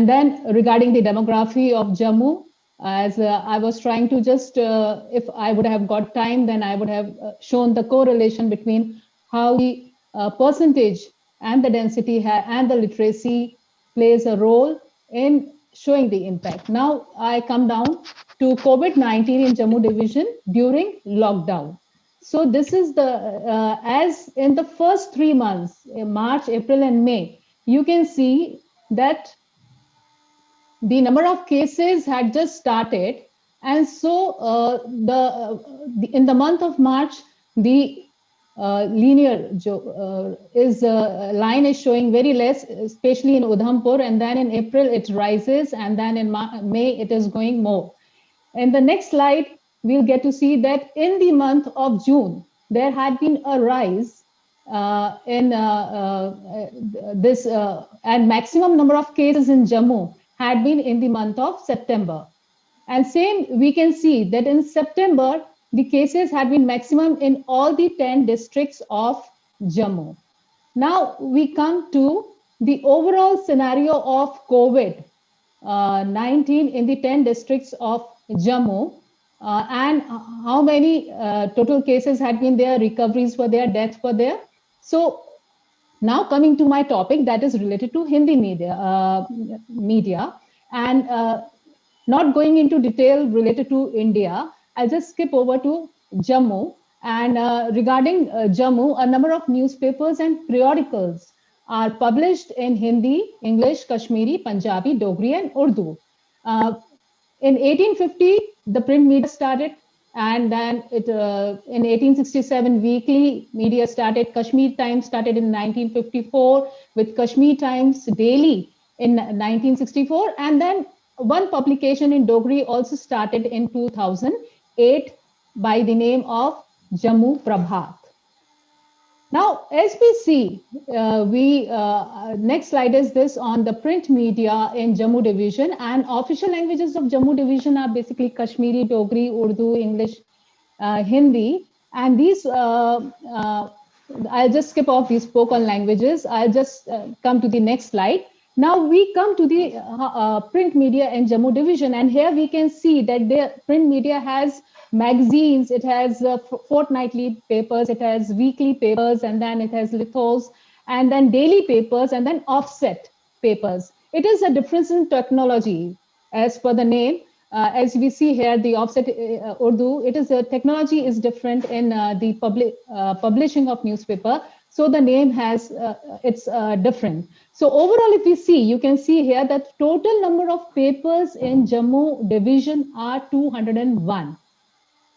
then regarding the demography of Jammu, as I was trying to just, if I would have got time, then I would have shown the correlation between how the percentage and the density and the literacy plays a role in showing the impact. Now I come down to COVID-19 in Jammu division during lockdown. So this is the, as in the first 3 months, in March, April, and May, you can see that the number of cases had just started, and so in the month of March, the linear line is showing very less, especially in Udhampur, and then in April it rises, and then in May it is going more. In the next slide, we'll get to see that in the month of June, there had been a rise in this, and maximum number of cases in Jammu had been in the month of September. And same, we can see that in September, the cases had been maximum in all the 10 districts of Jammu. Now we come to the overall scenario of COVID-19 in the 10 districts of Jammu, and how many total cases had been there, recoveries were there, deaths were there. So now coming to my topic that is related to Hindi media, and not going into detail related to India, I'll just skip over to Jammu. And regarding Jammu, a number of newspapers and periodicals are published in Hindi, English, Kashmiri, Punjabi, Dogri, and Urdu. In 1850, the print media started, and then in 1867, weekly media started. Kashmir Times started in 1954 with Kashmir Times Daily in 1964, and then one publication in Dogri also started in 2008 by the name of Jammu Prabhat. Now, as we see, next slide is this on the print media in Jammu division, and official languages of Jammu division are basically Kashmiri, Dogri, Urdu, English, Hindi, and these, I'll just skip off these spoken languages. I'll just come to the next slide. Now we come to the print media in Jammu division, and here we can see that the print media has magazines, it has fortnightly papers, it has weekly papers, and then it has lithos, and then daily papers, and then offset papers. It is a difference in technology as per the name. As we see here, the offset Urdu, it is technology is different in the publishing of newspaper. So the name has, it's different. So overall, if we see, you can see here that total number of papers in Jammu division are 201.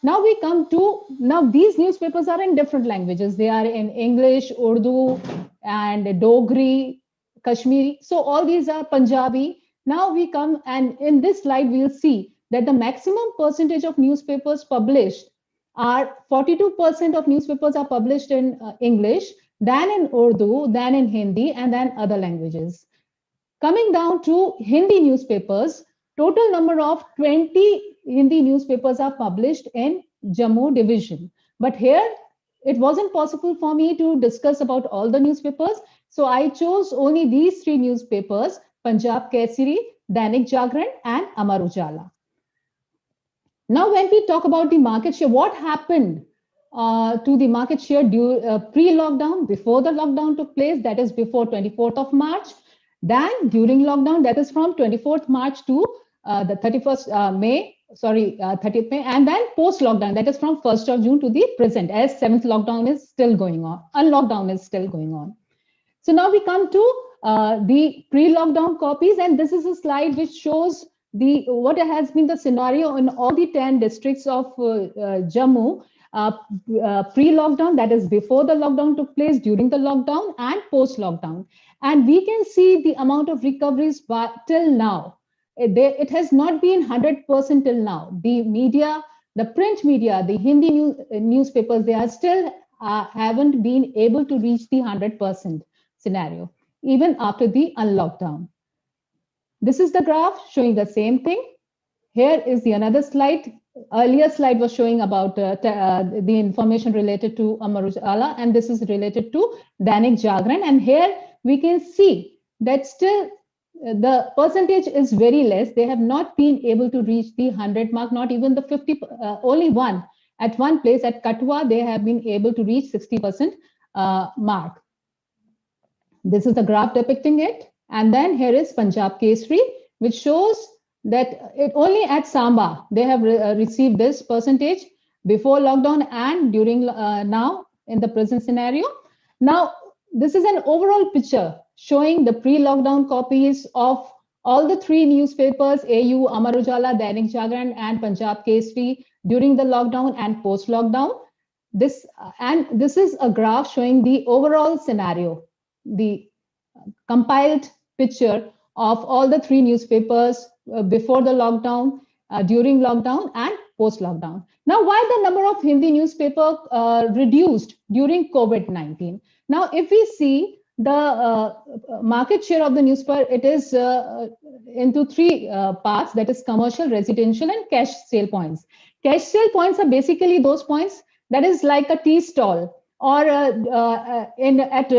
Now we come to, now these newspapers are in different languages. They are in English, Urdu, and Dogri, Kashmiri. So all these are Punjabi. Now we come, and in this slide, we'll see that the maximum percentage of newspapers published are 42% of newspapers are published in English, then in Urdu, then in Hindi, and then other languages. Coming down to Hindi newspapers, total number of 20 Hindi newspapers are published in Jammu division. But here, it wasn't possible for me to discuss about all the newspapers. So I chose only these three newspapers, Punjab Kesari, Dainik Jagran, and Amar Ujala. Now, when we talk about the market share, what happened to the market share pre-lockdown, before the lockdown took place, that is before 24th of March, then during lockdown, that is from 24th March to the 31st May, 30th May, and then post-lockdown, that is from 1st of June to the present, as 7th lockdown is still going on, unlockdown is still going on. So now we come to the pre-lockdown copies, and this is a slide which shows what has been the scenario in all the 10 districts of Jammu pre-lockdown, that is before the lockdown took place, during the lockdown, and post-lockdown. And we can see the amount of recoveries till now. It has not been 100% till now. The media, the print media, the Hindi newspapers, they are still haven't been able to reach the 100% scenario, even after the unlockdown. This is the graph showing the same thing. Here is the another slide. Earlier slide was showing about the information related to Amar Ujala, and this is related to Dainik Jagran. And here we can see that still the percentage is very less. They have not been able to reach the 100 mark, not even the 50, only one. At one place at Katwa, they have been able to reach 60% mark. This is the graph depicting it. And then here is Punjab Kesari, which shows that it only at Samba, they have received this percentage before lockdown and during now in the present scenario. Now, this is an overall picture showing the pre-lockdown copies of all the three newspapers, AU, Amar Ujala, Dainik Jagran, and Punjab Kesari during the lockdown and post-lockdown. this is a graph showing the overall scenario, the compiled picture of all the 3 newspapers before the lockdown, during lockdown, and post lockdown. Now, why the number of Hindi newspaper reduced during COVID-19? Now, if we see the market share of the newspaper, it is into 3 parts, that is commercial, residential, and cash sale points. Cash sale points are basically those points that is like a tea stall, or at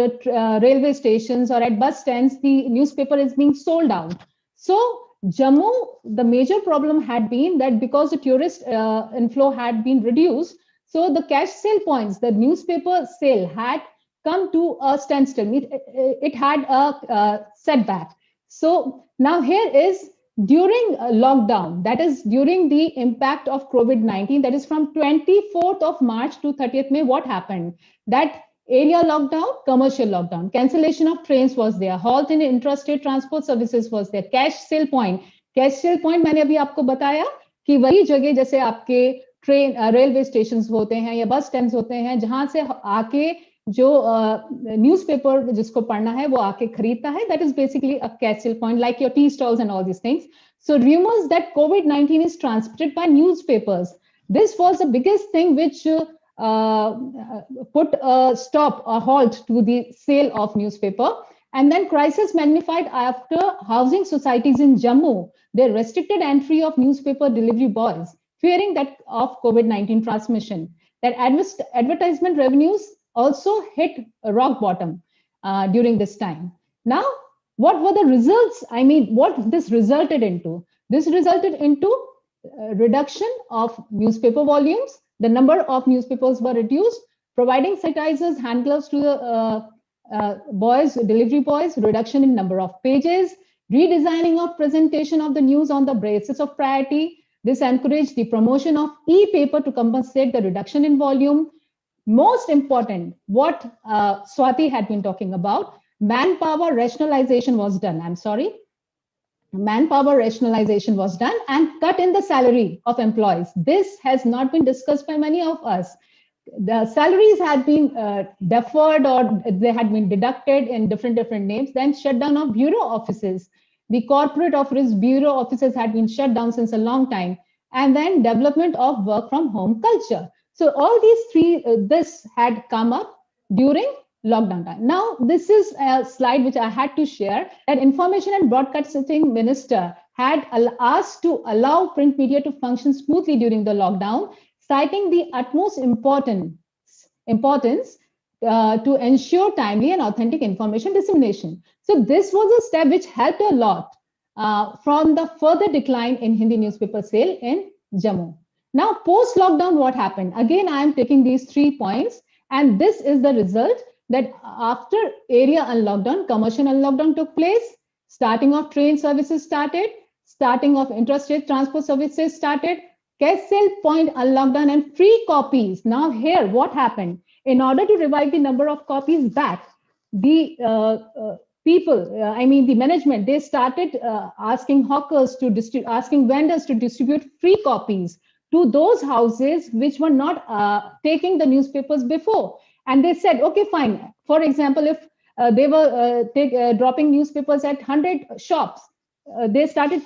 railway stations or at bus stands, the newspaper is being sold out. So Jammu, the major problem had been that because the tourist inflow had been reduced, so the cash sale points, the newspaper sale had come to a standstill. It had a setback. So now here is during lockdown, that is during the impact of COVID-19, that is from 24th of March to 30th May, what happened? That area lockdown, commercial lockdown, cancellation of trains was there, halt in intrastate transport services was there, cash sale point मैंने अभी आपको बताया कि वही जगह जैसे आपके train railway station होते हैं या बस स्टैंड होते हैं जहां से आके जो न्यूज़पेपर जिसको पढ़ना है वो आके खरीदता है, that is basically a cash sale point, like your tea stalls and all these things. So rumors that COVID-19 is transmitted by newspapers, this was the biggest thing which put a stop, a halt to the sale of newspaper. And then crisis magnified after housing societies in Jammu, they restricted entry of newspaper delivery boys, fearing that of COVID-19 transmission. That advertisement revenues also hit rock bottom during this time. Now, what were the results? I mean, what this resulted into? This resulted into reduction of newspaper volumes. The number of newspapers were reduced, providing sanitizers, hand gloves to the boys, delivery boys, reduction in number of pages, redesigning of presentation of the news on the basis of priority. This encouraged the promotion of e-paper to compensate the reduction in volume. Most important, what Swati had been talking about, manpower rationalization was done. Manpower rationalization was done and cut in the salary of employees. This has not been discussed by many of us. The salaries had been deferred or they had been deducted in different names. Then shutdown of bureau offices. The corporate office bureau offices had been shut down since a long time. And then development of work from home culture. So all these 3, this had come up during lockdown time. Now, this is a slide which I had to share, that Information and Broadcasting Minister had asked to allow print media to function smoothly during the lockdown, citing the utmost importance to ensure timely and authentic information dissemination. So this was a step which helped a lot from the further decline in Hindi newspaper sale in Jammu. Now, post-lockdown, what happened? Again, I am taking these 3 points, and this is the result that after area unlockdown, commercial unlockdown took place, starting of train services started, starting of intrastate transport services started, cash sale point unlockdown and free copies. Now here, what happened? In order to revive the number of copies back, the the management, they started asking hawkers to asking vendors to distribute free copies to those houses which were not taking the newspapers before. And they said, okay, fine. For example, if they were dropping newspapers at 100 shops, they started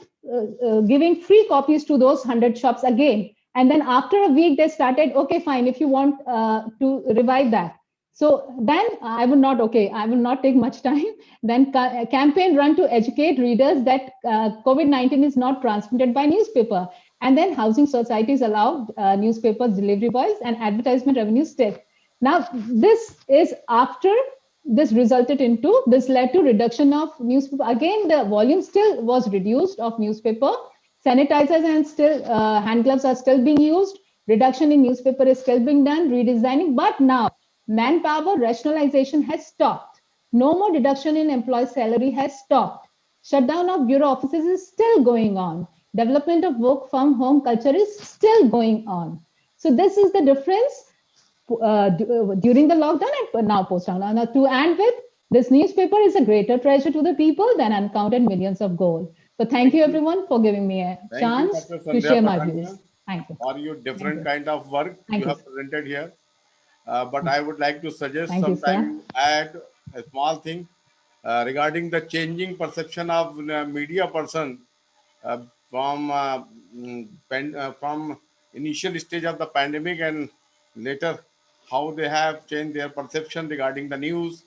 giving free copies to those 100 shops again. And then after a week, they started, okay, fine, if you want to revive that. So then I will not take much time. Then campaign run to educate readers that COVID-19 is not transmitted by newspaper. And then housing societies allowed newspapers, delivery boys, and advertisement revenues stick. Now, this is after this resulted into, this led to reduction of newspaper. Again, the volume still was reduced of newspaper. Sanitizers and still hand gloves are still being used. Reduction in newspaper is still being done, redesigning. But now, manpower rationalization has stopped. No more deduction in employee salary has stopped. Shutdown of bureau offices is still going on. Development of work from home culture is still going on. So this is the difference during the lockdown and now post-lockdown. Now, to end with, this newspaper is a greater treasure to the people than uncounted millions of gold. So thank you everyone for giving me a chance to share my views. Thank you. For your different kind of work you have presented here. but I would like to suggest Thank you, sometime sir. you add a small thing regarding the changing perception of media person uh, from from initial stage of the pandemic and later how they have changed their perception regarding the news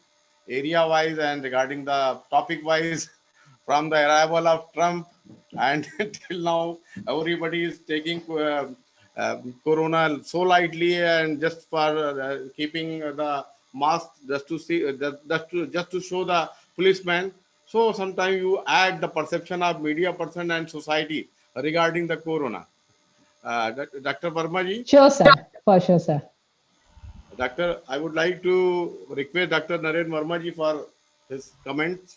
area wise and regarding the topic wise from the arrival of Trump and till now everybody is taking corona so lightly and just for keeping the mask just to see just to show the policeman. So sometimes you add the perception of media person and society regarding the corona. Dr. Verma ji, Sure, sir. For sure, sir. Doctor, I would like to request Dr. Naren Verma ji for his comments.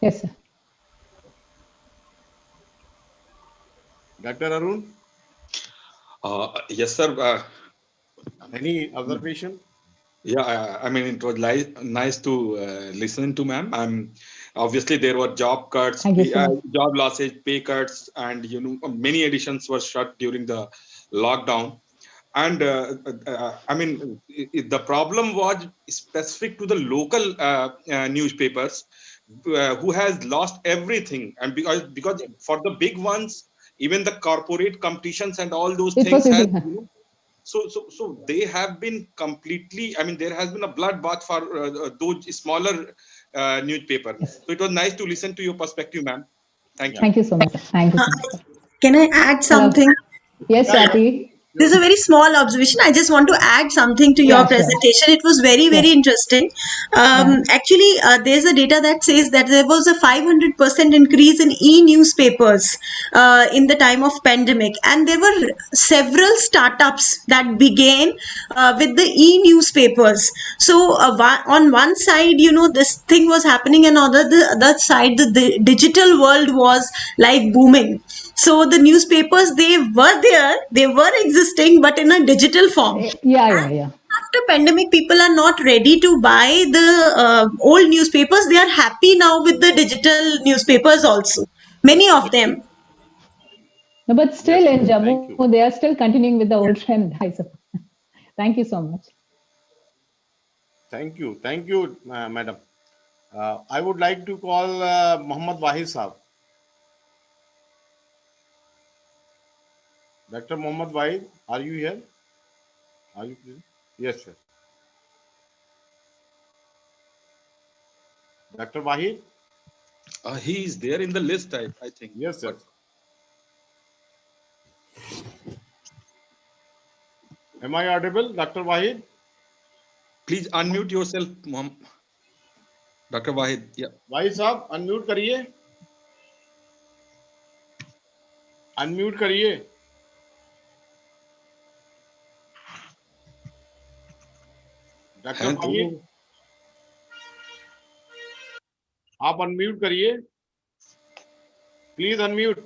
Yes, sir. Dr. Arun, Yes, sir. any observation? Yeah, I mean, it was nice to listen to ma'am. Obviously there were job cuts, Thank you so much. job losses, pay cuts, and many editions were shut during the lockdown. And I mean, the problem was specific to the local newspapers who has lost everything, and because for the big ones, even the corporate competitions and all those It was things has. easy. So they have been completely. I mean, there has been a bloodbath for those smaller newspapers. So it was nice to listen to your perspective, ma'am. Thank you. Thank you so much, sir. Thank you so much, sir. Can I add Hello. something? Yes, Yeah, yeah. Swati. This is a very small observation. I just want to add something to your Yeah, sure. presentation. It was very, very Yes. interesting. Yeah. Actually, there's a data that says that there was a 500% increase in e-newspapers in the time of pandemic, and there were several startups that began with the e-newspapers. So, on one side, this thing was happening, and on the other side, the digital world was like booming. So the newspapers, they were there, they were existing, but in a digital form. Yeah. After pandemic, people are not ready to buy the old newspapers. They are happy now with the digital newspapers also. Many of them. No, but still Yes, in yes. Thank you. Jammu, they are still continuing with the old trend, I suppose. Thank you so much. Thank you. Thank you, madam. I would like to call Muhammad Wahid Saab. Dr. Muhammad Wahid, are you here? Are you present? Yes, sir. Dr. Wahid? He is there in the list, I think. Yes, sir. But Am I audible, Dr. Wahid? please unmute yourself, Dr. Wahid. Yeah. Wahid साहब unmute करिए. Unmute करिए. Dr. हैं Wahid, तो आप unmute करिए. Please unmute.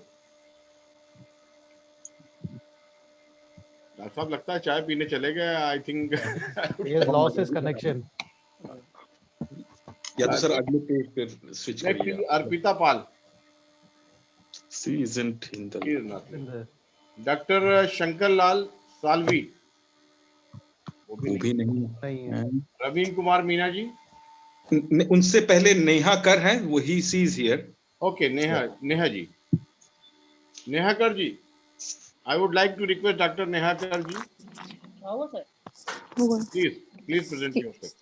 Doctor साहब लगता है चाय पीने चले गए. I think He has lost his connection. या तो सर अगले पेज पे स्विच next करिए. is Arpita Pal. She isn't in the. She is not. In the, Dr. Shankar Lal Salvi. वो भी वो भी नहीं नहीं है. है. रवीन कुमार मीना जी. उनसे पहले नेहा कर हैं, वो he she is here. Okay, Neha ji. Nehakar ji. I would like to request Dr. Nehakar ji. Please present yourself.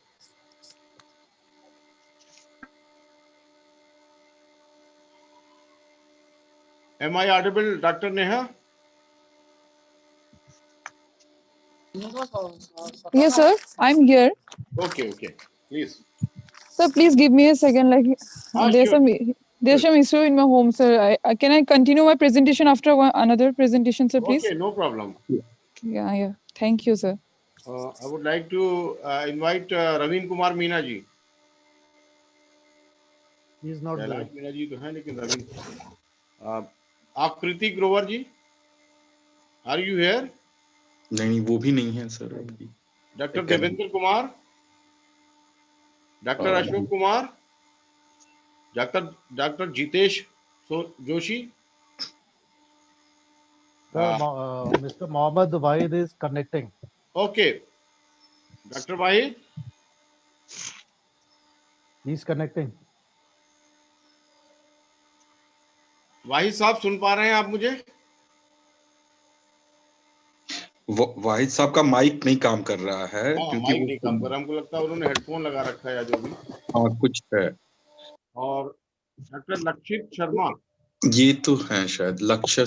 Am I audible, Dr. Neha? Yes, sir. I'm here. Okay. Please. Sir, please give me a second. There's Sure. there's some issue in my home, sir. Can I continue my presentation after another presentation, sir, please? Okay, no problem. Yeah. Thank you, sir. I would like to invite Raveen Kumar Meena ji. He is not there. Kailash Meena ji तो हैं लेकिन रवीन आकृति ग्रोवर जी. Are you here? नहीं, वो भी नहीं है sir अभी. Dr. Devendra Kumar. Dr. Ashok Kumar. Dr. Jitesh Joshi. Mr. Mohammed Wahid is connecting. Okay. Doctor Wahid, He's connecting. वाहिद साहब सुन पा रहे हैं आप मुझे? वाहिद साहब का माइक नहीं काम कर रहा है हाँ, क्योंकि माइक नहीं काम कर रहा, हमको लगता है उन्होंने हेडफोन लगा रखा है या जो भी। हाँ कुछ है, और डॉक्टर लक्षित शर्मा, ये तो है शायद लक्ष्य,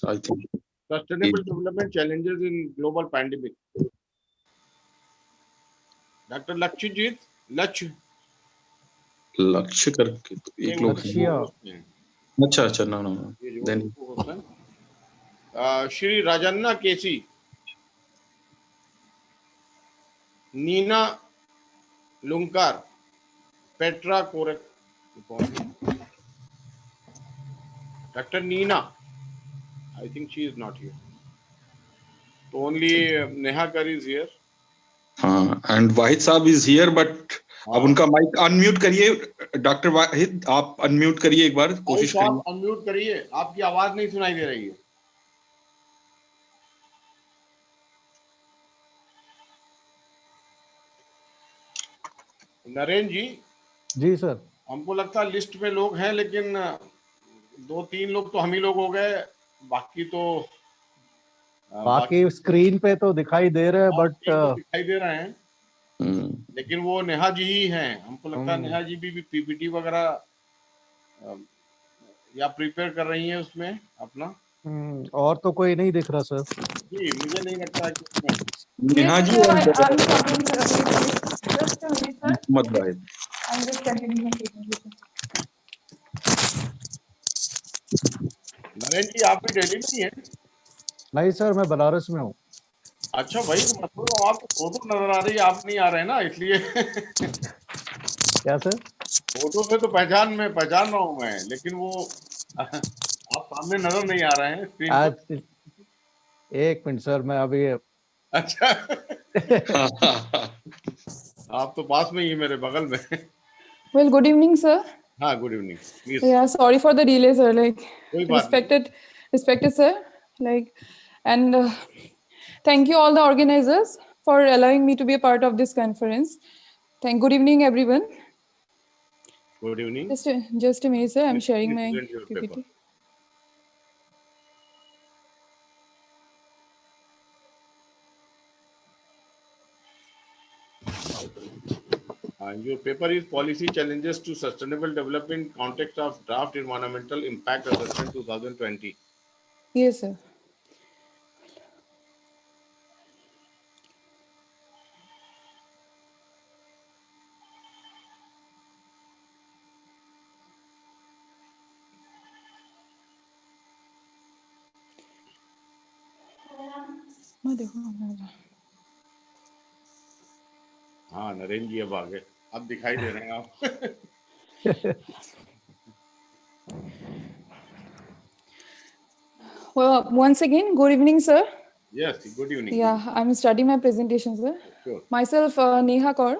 I think sustainable development challenges in global pandemic. Doctor लक्षित लक्ष्य करके तो एक लोग हैं। अच्छा अच्छा, ना ना then Shri Rajanna KC, Neena Lunkar, Petra Korak, doctor Neena, I think she is not here, तो only Neha Kar is here. हाँ, and Wahid sahab is here but अब उनका माइक अनम्यूट करिए। डॉक्टर वाहिद आप अनम्यूट करिए एक बार, कोशिश करिए। आप अनम्यूट करिए, आपकी आवाज नहीं सुनाई दे रही है। नरेंद्र जी सर, हमको लगता है लिस्ट में लोग हैं, लेकिन 2-3 लोग तो हम ही लोग हो गए, बाकी तो बाकी स्क्रीन पे तो दिखाई दे रहे हैं बट दिखाई दे रहे हैं, लेकिन वो नेहा जी ही हैं। हमको लगता है नेहा जी भी पीपीटी वगैरह या प्रिपेयर कर रही हैं उसमें अपना। और तो कोई नहीं दिख रहा सर जी, मुझे नहीं लगता है कि नेहा जी Yes, और sir, I'm talking, sir. Just a minute, sir. Mohammad Wahid. I'm just continuing my presentation. Narendra जी आप भी दिल्ली में ही हैं? नहीं सर, मैं बनारस में हूँ। अच्छा, वही तो मतलब आपको फोटो नजर आ रही है, आप नहीं आ रहे हैं ना, इसलिए क्या सर? फोटो से तो पहचान रहा हूँ मैं, लेकिन वो आप सामने नजर नहीं आ रहे हैं स्क्रीन पर। एक मिनट सर, मैं अभी अच्छा आप तो पास में ही मेरे बगल में। Well, good evening, sir. हाँ, good evening please. Yeah, sorry for the delay, sir. Like, कोई बात नहीं। respected, sir. Like, and thank you all the organizers for allowing me to be a part of this conference. Good evening, everyone. Good evening. Just a minute, sir. I'm sharing my your paper. PPT. Your paper is Policy Challenges to Sustainable Development Context of Draft Environmental Impact Assessment 2020. Yes, sir. हाँ नरेंद्र जी अब आ गए, अब दिखाई दे रहे हैं आप। Well, once again, good evening, sir. Yes, good evening. Yeah, I'm starting my presentation, sir. Sure. Myself, Neha Kaur.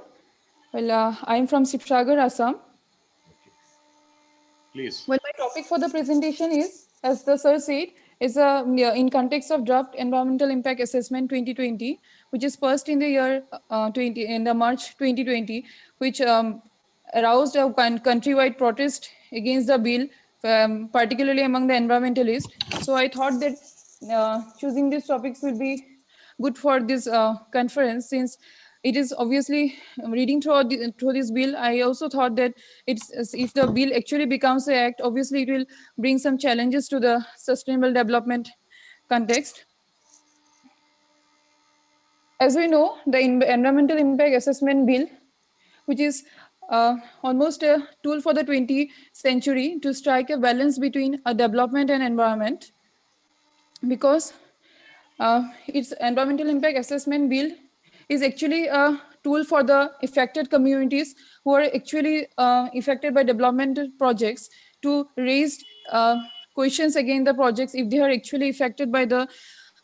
Well, I'm from Shivsagar, Assam. Please. Well, my topic for the presentation is, as the sir said, is in context of draft environmental impact assessment 2020, which is passed in the year in the March 2020, which aroused a countrywide protest against the bill, particularly among the environmentalists. So I thought that choosing these topics would be good for this conference, since it is obviously reading through this bill. I also thought that if the bill actually becomes an act, obviously it will bring some challenges to the sustainable development context. As we know, the environmental impact assessment bill, which is almost a tool for the 20th century to strike a balance between a development and environment, because its environmental impact assessment bill is actually a tool for the affected communities who are actually affected by development projects to raise questions against the projects if they are actually affected by the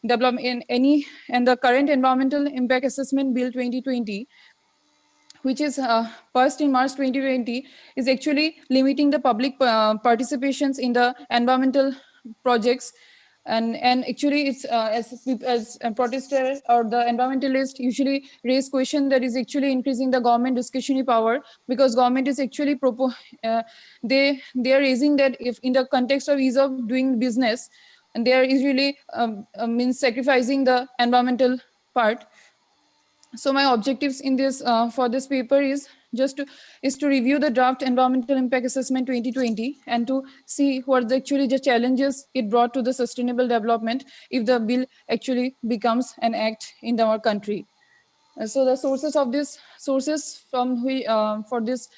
development in any. And the current environmental impact assessment bill 2020, which is passed in March 2020, is actually limiting the public participations in the environmental projects and actually it's as a protester or the environmentalist usually raise question that is actually increasing the government discretionary power, because government is actually they are raising that if in the context of ease of doing business, and they are usually means sacrificing the environmental part. So my objectives in this for this paper is to review the draft environmental impact assessment 2020 and to see what actually the challenges it brought to the sustainable development if the bill actually becomes an act in our country. So the sources from for this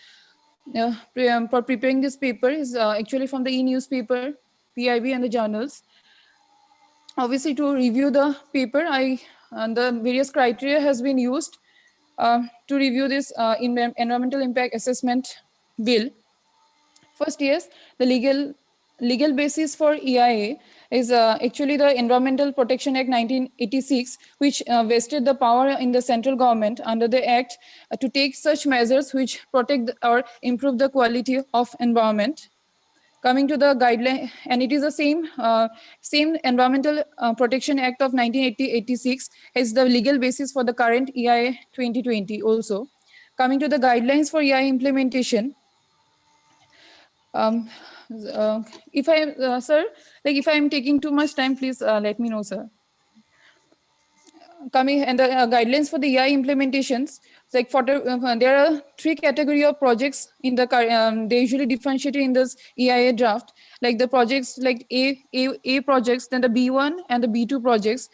for preparing this paper is actually from the e-newspaper, PIB, and the journals. Obviously, to review the paper, the various criteria has been used to review this environmental impact assessment bill. First, yes, the legal basis for EIA is actually the Environmental Protection Act 1986, which vested the power in the central government under the act to take such measures which protect or improve the quality of environment. Coming to the guideline, and it is the same Environmental Protection Act of 1986 is the legal basis for the current EIA 2020 also. Coming to the guidelines for EIA implementation, if I, sir, like if I am taking too much time, please let me know, sir. Coming and the guidelines for the EIA implementations, like for there are three category of projects in the they usually differentiated in this EIA draft, like the projects like A projects, then the B1 and the B2 projects.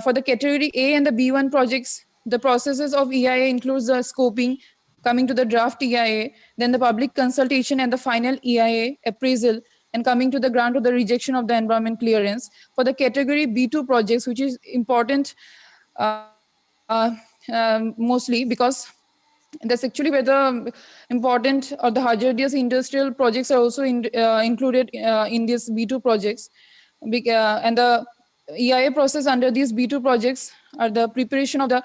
For the category A and the B1 projects, the processes of EIA includes the scoping, coming to the draft EIA, then the public consultation and the final EIA appraisal, and coming to the grant of the rejection of the environment clearance. For the category B2 projects, which is important mostly because that's actually where the important or the hazardous industrial projects are also included in these B2 projects. And the EIA process under these B2 projects are the preparation of the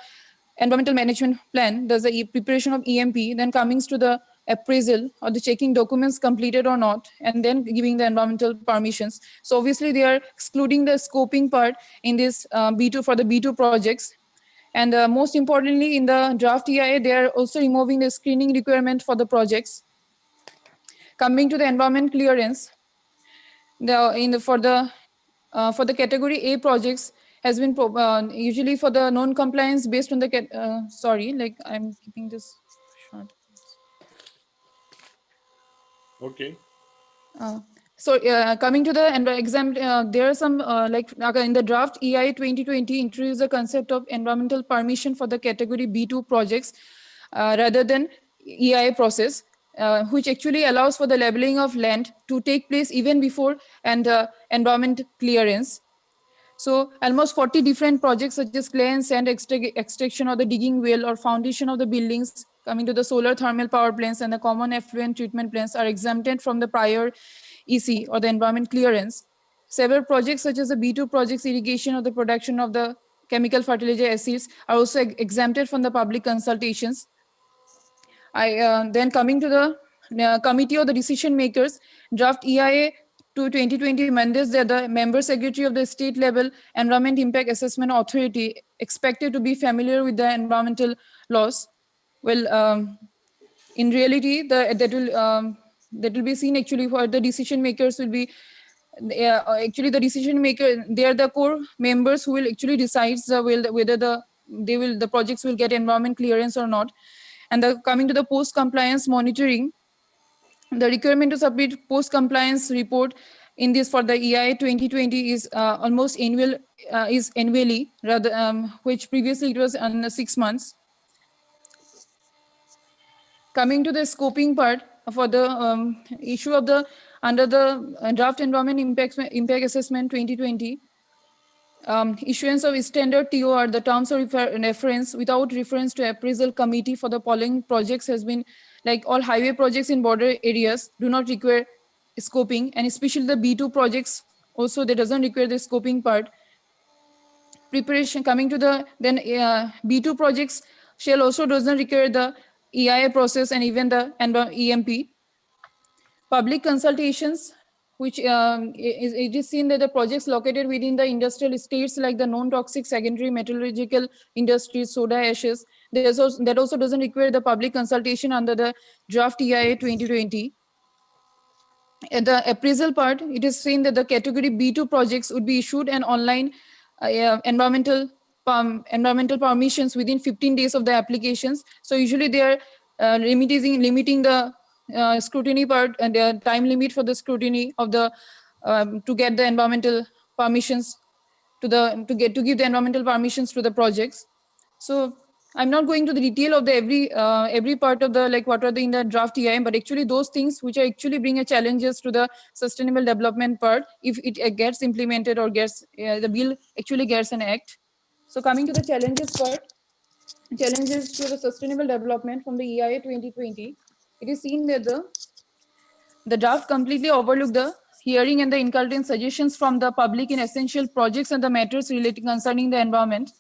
environmental management plan, there's the preparation of EMP, then coming to the appraisal or the checking documents completed or not, and then giving the environmental permissions. So obviously they are excluding the scoping part in this B2 for the B2 projects. And most importantly, in the draft EIA, they are also removing the screening requirement for the projects. Coming to the environment clearance, for the category A projects has been usually for the non-compliance based on the sorry, like I'm keeping this short. Okay. So coming to the exam, there are some like in the draft EIA 2020 introduced the concept of environmental permission for the category B2 projects rather than EIA process, which actually allows for the leveling of land to take place even before and environment clearance. So almost 40 different projects such as clay and sand extraction or the digging well or foundation of the buildings, coming to the solar thermal power plants and the common effluent treatment plants are exempted from the prior EC or the environment clearance. Several projects such as the B2 projects, irrigation or the production of the chemical fertilizer acids are also exempted from the public consultations. Then coming to the committee of the decision makers, draft EIA to 2020 mandates that the member secretary of the state level environment impact assessment authority expected to be familiar with the environmental laws. Well, in reality, that will be seen actually for the decision makers will be actually the decision maker. They are the core members who will actually decide whether the projects will get environment clearance or not. And coming to the post compliance monitoring, the requirement to submit post compliance report in this for the EIA 2020 is almost annually rather which previously it was on 6 months. Coming to the scoping part for the issue of the under the draft environment impact assessment 2020, issuance of standard TOR, the terms of reference without reference to appraisal committee for the following projects has been, like all highway projects in border areas do not require scoping, and especially the B2 projects also that doesn't require the scoping part. Preparation, coming to the then B2 projects shall also doesn't require the EIA process and even the EMP. Public consultations which it is seen that the projects located within the industrial estates like the non-toxic secondary metallurgical industries, soda ashes, that also doesn't require the public consultation under the draft EIA 2020. At the appraisal part, it is seen that the category B2 projects would be issued an online environmental permissions within 15 days of the applications. So usually they are limiting the scrutiny part and the time limit for the scrutiny of the to get the environmental permissions to give the environmental permissions to the projects. So I'm not going to the detail of the every part of the like what are the in the draft EIM, but actually those things which are actually bring a challenges to the sustainable development part if it gets implemented or gets the bill actually gets an act. So coming to the challenges part, challenges to the sustainable development from the EIA 2020, it is seen that the draft completely overlooked the hearing and the inculcating suggestions from the public in essential projects and the matters relating concerning the environment.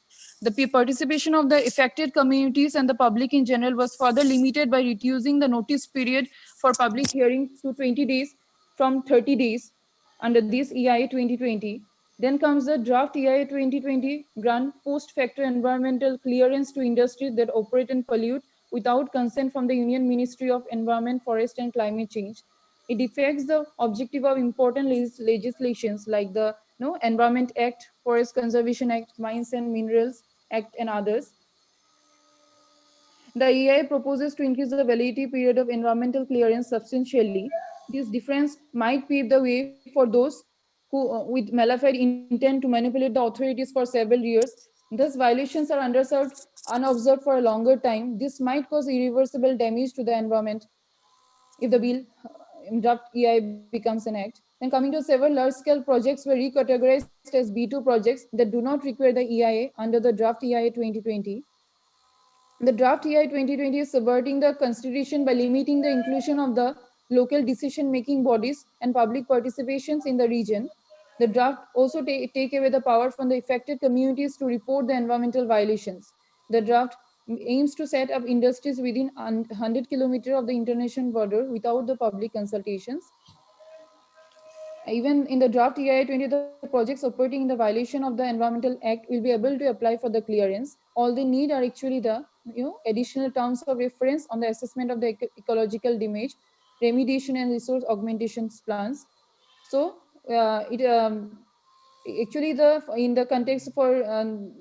The participation of the affected communities and the public in general was further limited by reducing the notice period for public hearing to 20 days from 30 days under this EIA 2020. Then comes the draft EIA 2020 grant post-factor environmental clearance to industries that operate and pollute without consent from the Union Ministry of Environment, Forest and Climate Change. It defects the objective of important legislations like the Environment Act, Forest Conservation Act, Mines and Minerals Act, and others. The EIA proposes to increase the validity period of environmental clearance substantially. This difference might pave the way for those who, with malified intent to manipulate the authorities for several years. Thus, violations are unobserved for a longer time. This might cause irreversible damage to the environment if the bill draft EIA becomes an act. Then coming to several large-scale projects were recategorized as B2 projects that do not require the EIA under the draft EIA 2020. The draft EIA 2020 is subverting the constitution by limiting the inclusion of the local decision-making bodies and public participations in the region. The draft also take away the power from the affected communities to report the environmental violations. The draft aims to set up industries within 100 kilometers of the international border without the public consultations. Even in the draft EIA 20, the projects operating in the violation of the Environmental Act will be able to apply for the clearance. All they need are actually the additional terms of reference on the assessment of the ecological damage, remediation and resource augmentation plans. So actually in the context for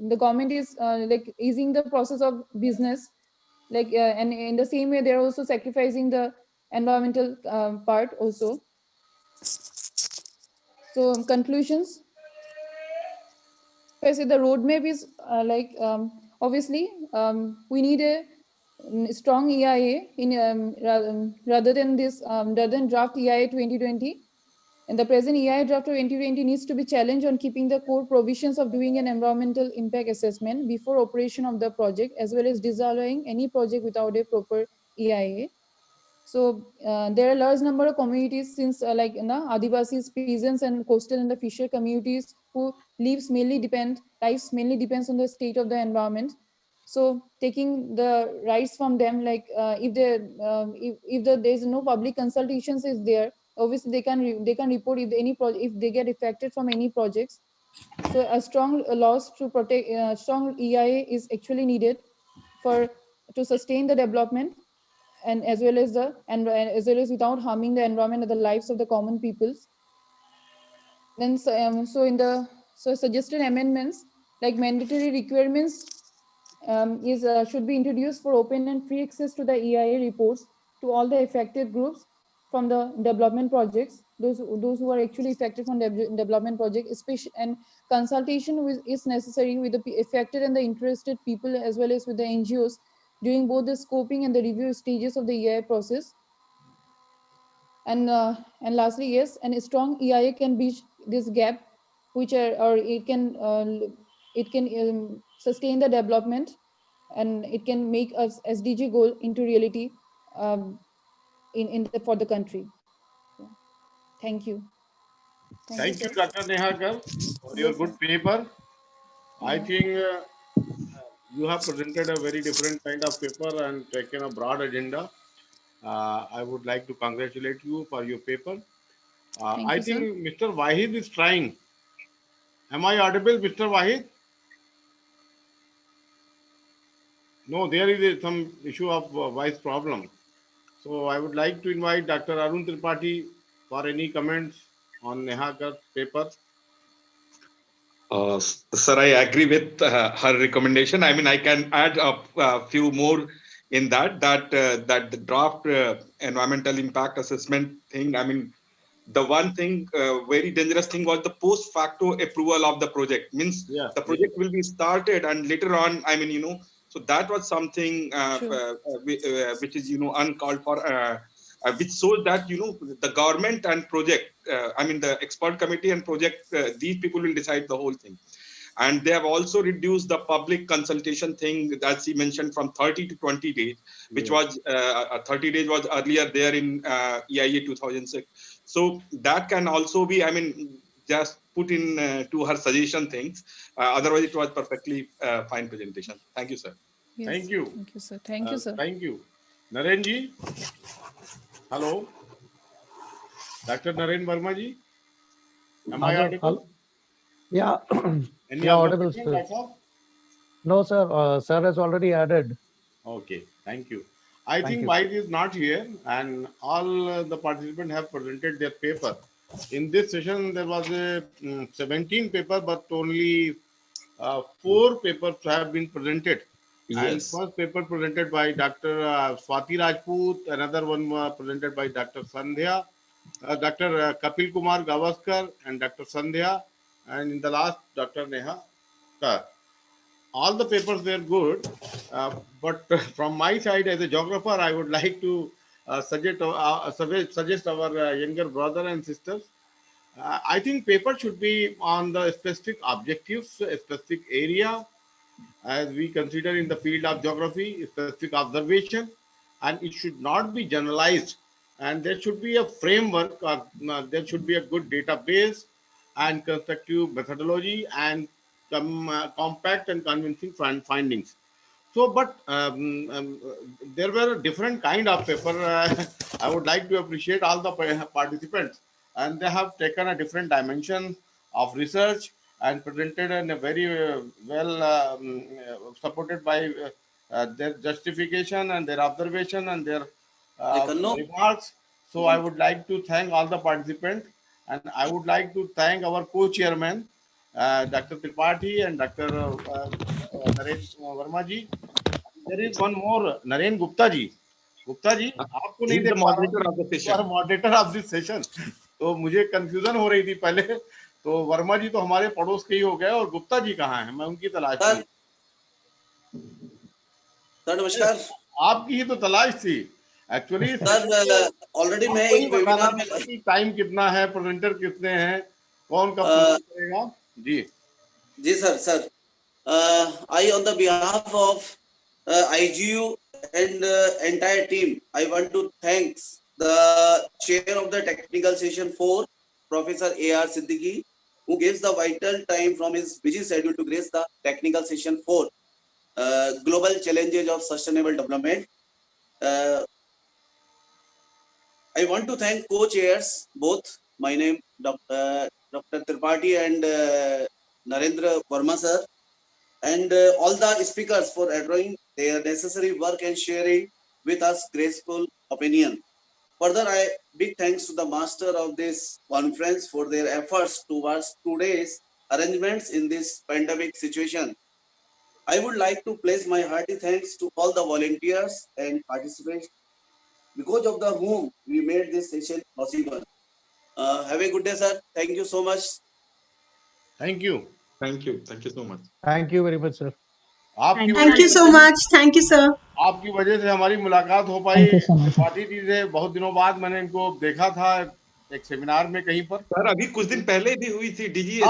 the government is like easing the process of business, like and in the same way they're also sacrificing the environmental part also. So conclusions. I say the roadmap is obviously we need a strong EIA in rather than this rather than draft EIA 2020. And the present EIA draft 2020 needs to be challenged on keeping the core provisions of doing an environmental impact assessment before operation of the project, as well as disallowing any project without a proper EIA. So there are a large number of communities since like Adivasis, peasants and coastal and the fisher communities who lives mainly depends on the state of the environment. So taking the rights from them, like if there's no public consultations is there, obviously they can report if if they get affected from any projects. So a strong laws to protect strong EIA is actually needed to sustain the development and as well as without harming the environment and the lives of the common peoples. Then suggested amendments like mandatory requirements should be introduced for open and free access to the EIA reports to all the affected groups from the development projects, those who are actually affected from development project, especially, and consultation is necessary with the affected and the interested people as well as with the NGOs during both the scoping and the review stages of the EIA process. And lastly, yes, and a strong EIA can bridge this gap, which it can sustain the development, and it can make us SDG goal into reality for the country. Thank you. Thank you, sir. Dr. Nehakar, for your good paper. I think you have presented a very different kind of paper and taken a broad agenda. I would like to congratulate you for your paper. Thank I you, sir. think Mr. Wahid is trying. Am I audible, Mr. Wahid? No, there is some issue of voice problem. So I would like to invite Dr. Arun Tripathi for any comments on Neha's paper. Sir, I agree with her recommendation. I mean, I can add a few more in that the draft environmental impact assessment thing. I mean, the one thing, very dangerous thing was the post facto approval of the project. Means Yeah, the project will be started and later on, I mean, so that was something True. which is, uncalled for, which shows that, the government and project, I mean, the expert committee and project, these people will decide the whole thing. And they have also reduced the public consultation thing, as he mentioned, from 30 to 20 days, which was 30 days was earlier there in EIA 2006. So that can also be, I mean, just put in to her suggestion things. Otherwise, it was perfectly fine presentation. Thank you, sir. Yes. Thank you. Thank you, sir. Thank you, sir. Thank you. Naren ji? Hello? Dr. Naren Verma ji? Am I audible? Yeah, Any yeah, audible, observation, sir. that's all? No, sir. Sir has already added. Okay, thank you. I Thank think you. Mike is not here, and all the participants have presented their paper. In this session, there was a 17 paper, but only 4 papers have been presented. And Yes. first paper presented by Dr. Swati Rajput, another one presented by Dr. Sandhya, Dr. Kapil Kumar Gavaskar, and Dr. Sandhya, and in the last, Dr. Neha Kar. All the papers were good, but from my side as a geographer, I would like to suggest our younger brother and sisters. I think paper should be on the specific objectives, a specific area, as we consider in the field of geography, specific observation, and it should not be generalized. And there should be a framework, or there should be a good database and constructive methodology and compact and convincing findings. So, but there were a different kind of paper. I would like to appreciate all the participants, and they have taken a different dimension of research and presented in a very well supported by their justification and their observation and their remarks. So, I would like to thank all the participants, and I would like to thank our co-chairman, Dr. Tripathi and Dr. Naresh Verma ji. There is one more, Naren Gupta ji. Gupta जी, आपको नहीं He's देख the पा रहा moderator of the हूँ, session. Moderator of this session. तो मुझे confusion हो रही थी पहले. तो वर्मा जी तो हमारे पड़ोस के ही हो गए, और गुप्ता जी कहाँ हैं? मैं उनकी तलाश में. सर नमस्कार. आपकी ही तो तलाश थी एक्चुअली. सर ऑलरेडी मैं एक वेबिनार में टाइम कितना है, प्रेजेंटर कितने हैं, कौन कब करेगा? जी जी sir. I on the behalf of IGU and entire team, I want to thank the chair of the technical session 4, Professor A.R. Siddiqui, who gives the vital time from his busy schedule to grace the technical session 4, global challenges of sustainable development. I want to thank co-chairs, both my name Dr. Tripathi and Narendra Verma sir, and all the speakers for adhering their necessary work and sharing with us graceful opinion. Further, I big thanks to the master of this conference for their efforts towards today's arrangements in this pandemic situation. I would like to place my hearty thanks to all the volunteers and participants, because of the whom we made this session possible. Have a good day, sir. Thank you so much. Thank you. Thank you. Thank you so much. Thank you very much, sir. आपकी Thank you so much. Thank you, sir. आपकी वजह से हमारी मुलाकात हो पाई. Thank you so much. Tripathi ji से बहुत दिनों बाद मैंने इनको देखा था एक सेमिनार में कहीं पर. सर अभी कुछ दिन पहले भी हुई थी अभी DGS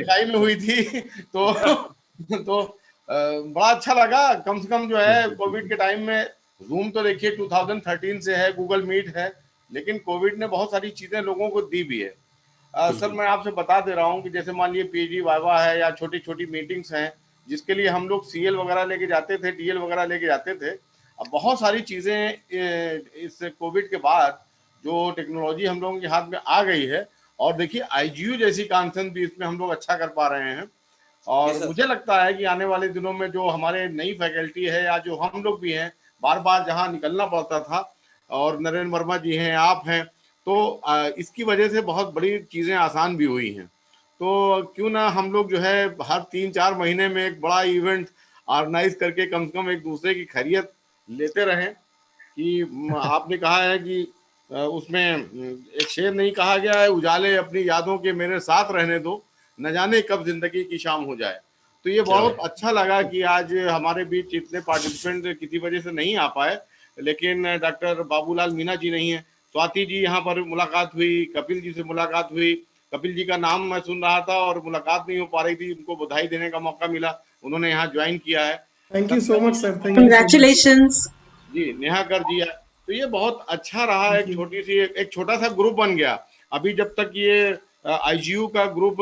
साई में हुई थी. तो बड़ा अच्छा लगा. कम से कम जो है कोविड के टाइम में जूम तो देखिए 2013 से है, गूगल मीट है, लेकिन कोविड ने बहुत सारी चीजें लोगों को दी भी है. सर मैं आपसे बता दे रहा हूँ कि जैसे मान लीजिए पीएचडी वाइवा है या छोटी छोटी मीटिंग्स हैं जिसके लिए हम लोग सीएल वगैरह लेके जाते थे, डीएल वगैरह लेके जाते थे. अब बहुत सारी चीजें इस कोविड के बाद जो टेक्नोलॉजी हम लोगों के हाथ में आ गई है, और देखिए IGU जैसी कॉन्फ्रेंस भी इसमें हम लोग अच्छा कर पा रहे हैं। और Yes, sir. मुझे लगता है कि आने वाले दिनों में जो हमारे नई फैकल्टी है या जो हम लोग भी हैं, बार बार जहाँ निकलना पड़ता था, और नरेंद्र वर्मा जी हैं, आप हैं, तो इसकी वजह से बहुत बड़ी चीज़ें आसान भी हुई हैं। तो क्यों ना हम लोग जो है हर 3-4 महीने में एक बड़ा इवेंट ऑर्गेनाइज करके कम से कम एक दूसरे की खैरियत लेते रहें। कि आपने कहा है कि उसमें एक शेर नहीं कहा गया है, उजाले अपनी यादों के मेरे साथ रहने दो, न जाने कब जिंदगी की शाम हो जाए। तो ये बहुत अच्छा लगा कि आज हमारे बीच इतने पार्टिसिपेंट किसी वजह से नहीं आ पाए, लेकिन डॉक्टर बाबूलाल मीना जी नहीं है, स्वाति जी यहाँ पर मुलाकात हुई, कपिल जी से मुलाकात हुई। कपिल जी का नाम मैं सुन रहा था और मुलाकात नहीं हो पा रही थी, उनको बधाई देने का मौका मिला, उन्होंने यहाँ ज्वाइन किया है। Thank you so much, sir. Thank you so much. Congratulations. जी, नेहा कर जी है। तो ये बहुत अच्छा रहा, एक छोटी सी एक छोटा सा ग्रुप बन गया। अभी जब तक ये IGU का ग्रुप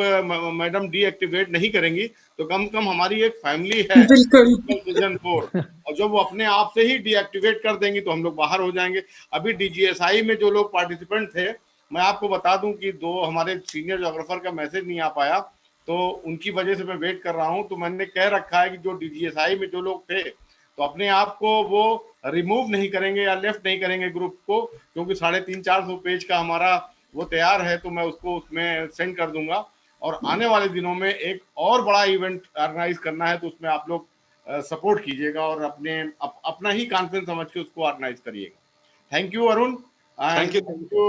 मैडम डीएक्टिवेट नहीं करेंगी, तो कम से कम हमारी एक फैमिली है बिल्कुल। सीजन 4, और जब वो अपने आप से ही डीएक्टिवेट कर देंगी तो हम लोग बाहर हो जाएंगे। अभी DGSI में जो लोग पार्टिसिपेंट थे, मैं आपको बता दूं कि 2 हमारे सीनियर जोग्राफर का मैसेज नहीं आ पाया, तो उनकी वजह से मैं वेट कर रहा हूं। तो मैंने कह रखा है कि जो DGSI में जो लोग थे, तो अपने आप को वो रिमूव नहीं करेंगे या लेफ्ट नहीं करेंगे ग्रुप को, क्योंकि 350-400 पेज का हमारा वो तैयार है, तो मैं उसको उसमें सेंड कर दूंगा। और आने वाले दिनों में एक और बड़ा इवेंट ऑर्गेनाइज करना है, तो उसमें आप लोग सपोर्ट कीजिएगा और अपना ही कॉन्फ्रेंस समझ के उसको ऑर्गेनाइज करिएगा। Thank you Arun, Thank you. Thank you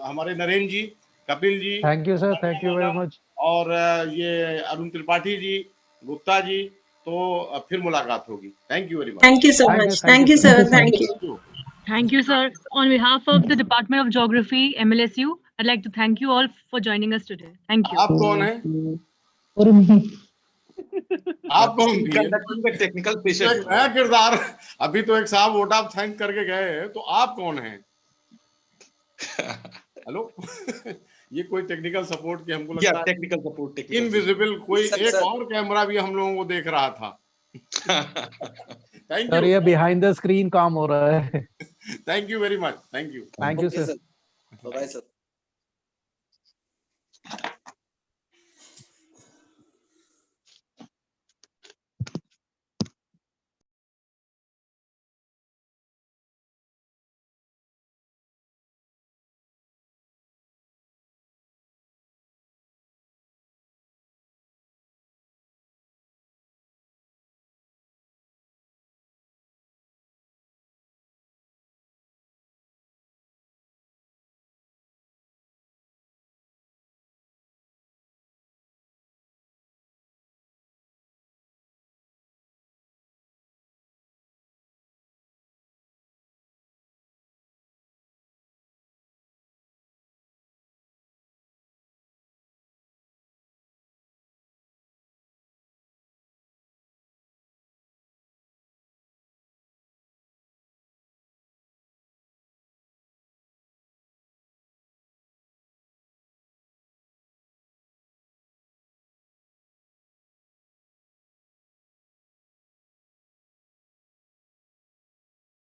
हमारे नरेंद्र जी, Kapil ji, Thank you, sir. Thank you very madam, much. और ये अरुण त्रिपाठी जी, गुप्ता जी। तो फिर मुलाकात होगी। Thank you very much. Thank you so Thank you, much. thank Thank you, you, sir. sir. Thank you. Thank you, sir. On behalf of the Department of Geography, MLSU, I'd like to thank you all for joining us today. Thank you. आप कौन है? Urmi. आप कौन भी है? Conducting the technical तो session. एक नया किरदार, अभी तो एक साहब वोट ऑफ थैंक करके गए हैं, तो आप कौन हैं? हेलो ये कोई टेक्निकल सपोर्ट की हमको लगता Yeah, है technical support. Technical इनविजिबल कोई सर, एक सर। और कैमरा भी हम लोगों को देख रहा था। थैंक Sir, यू, ये behind the screen काम हो रहा है. Thank you very much, thank you. Thank you, Okay, sir. sir. Bye-bye, sir.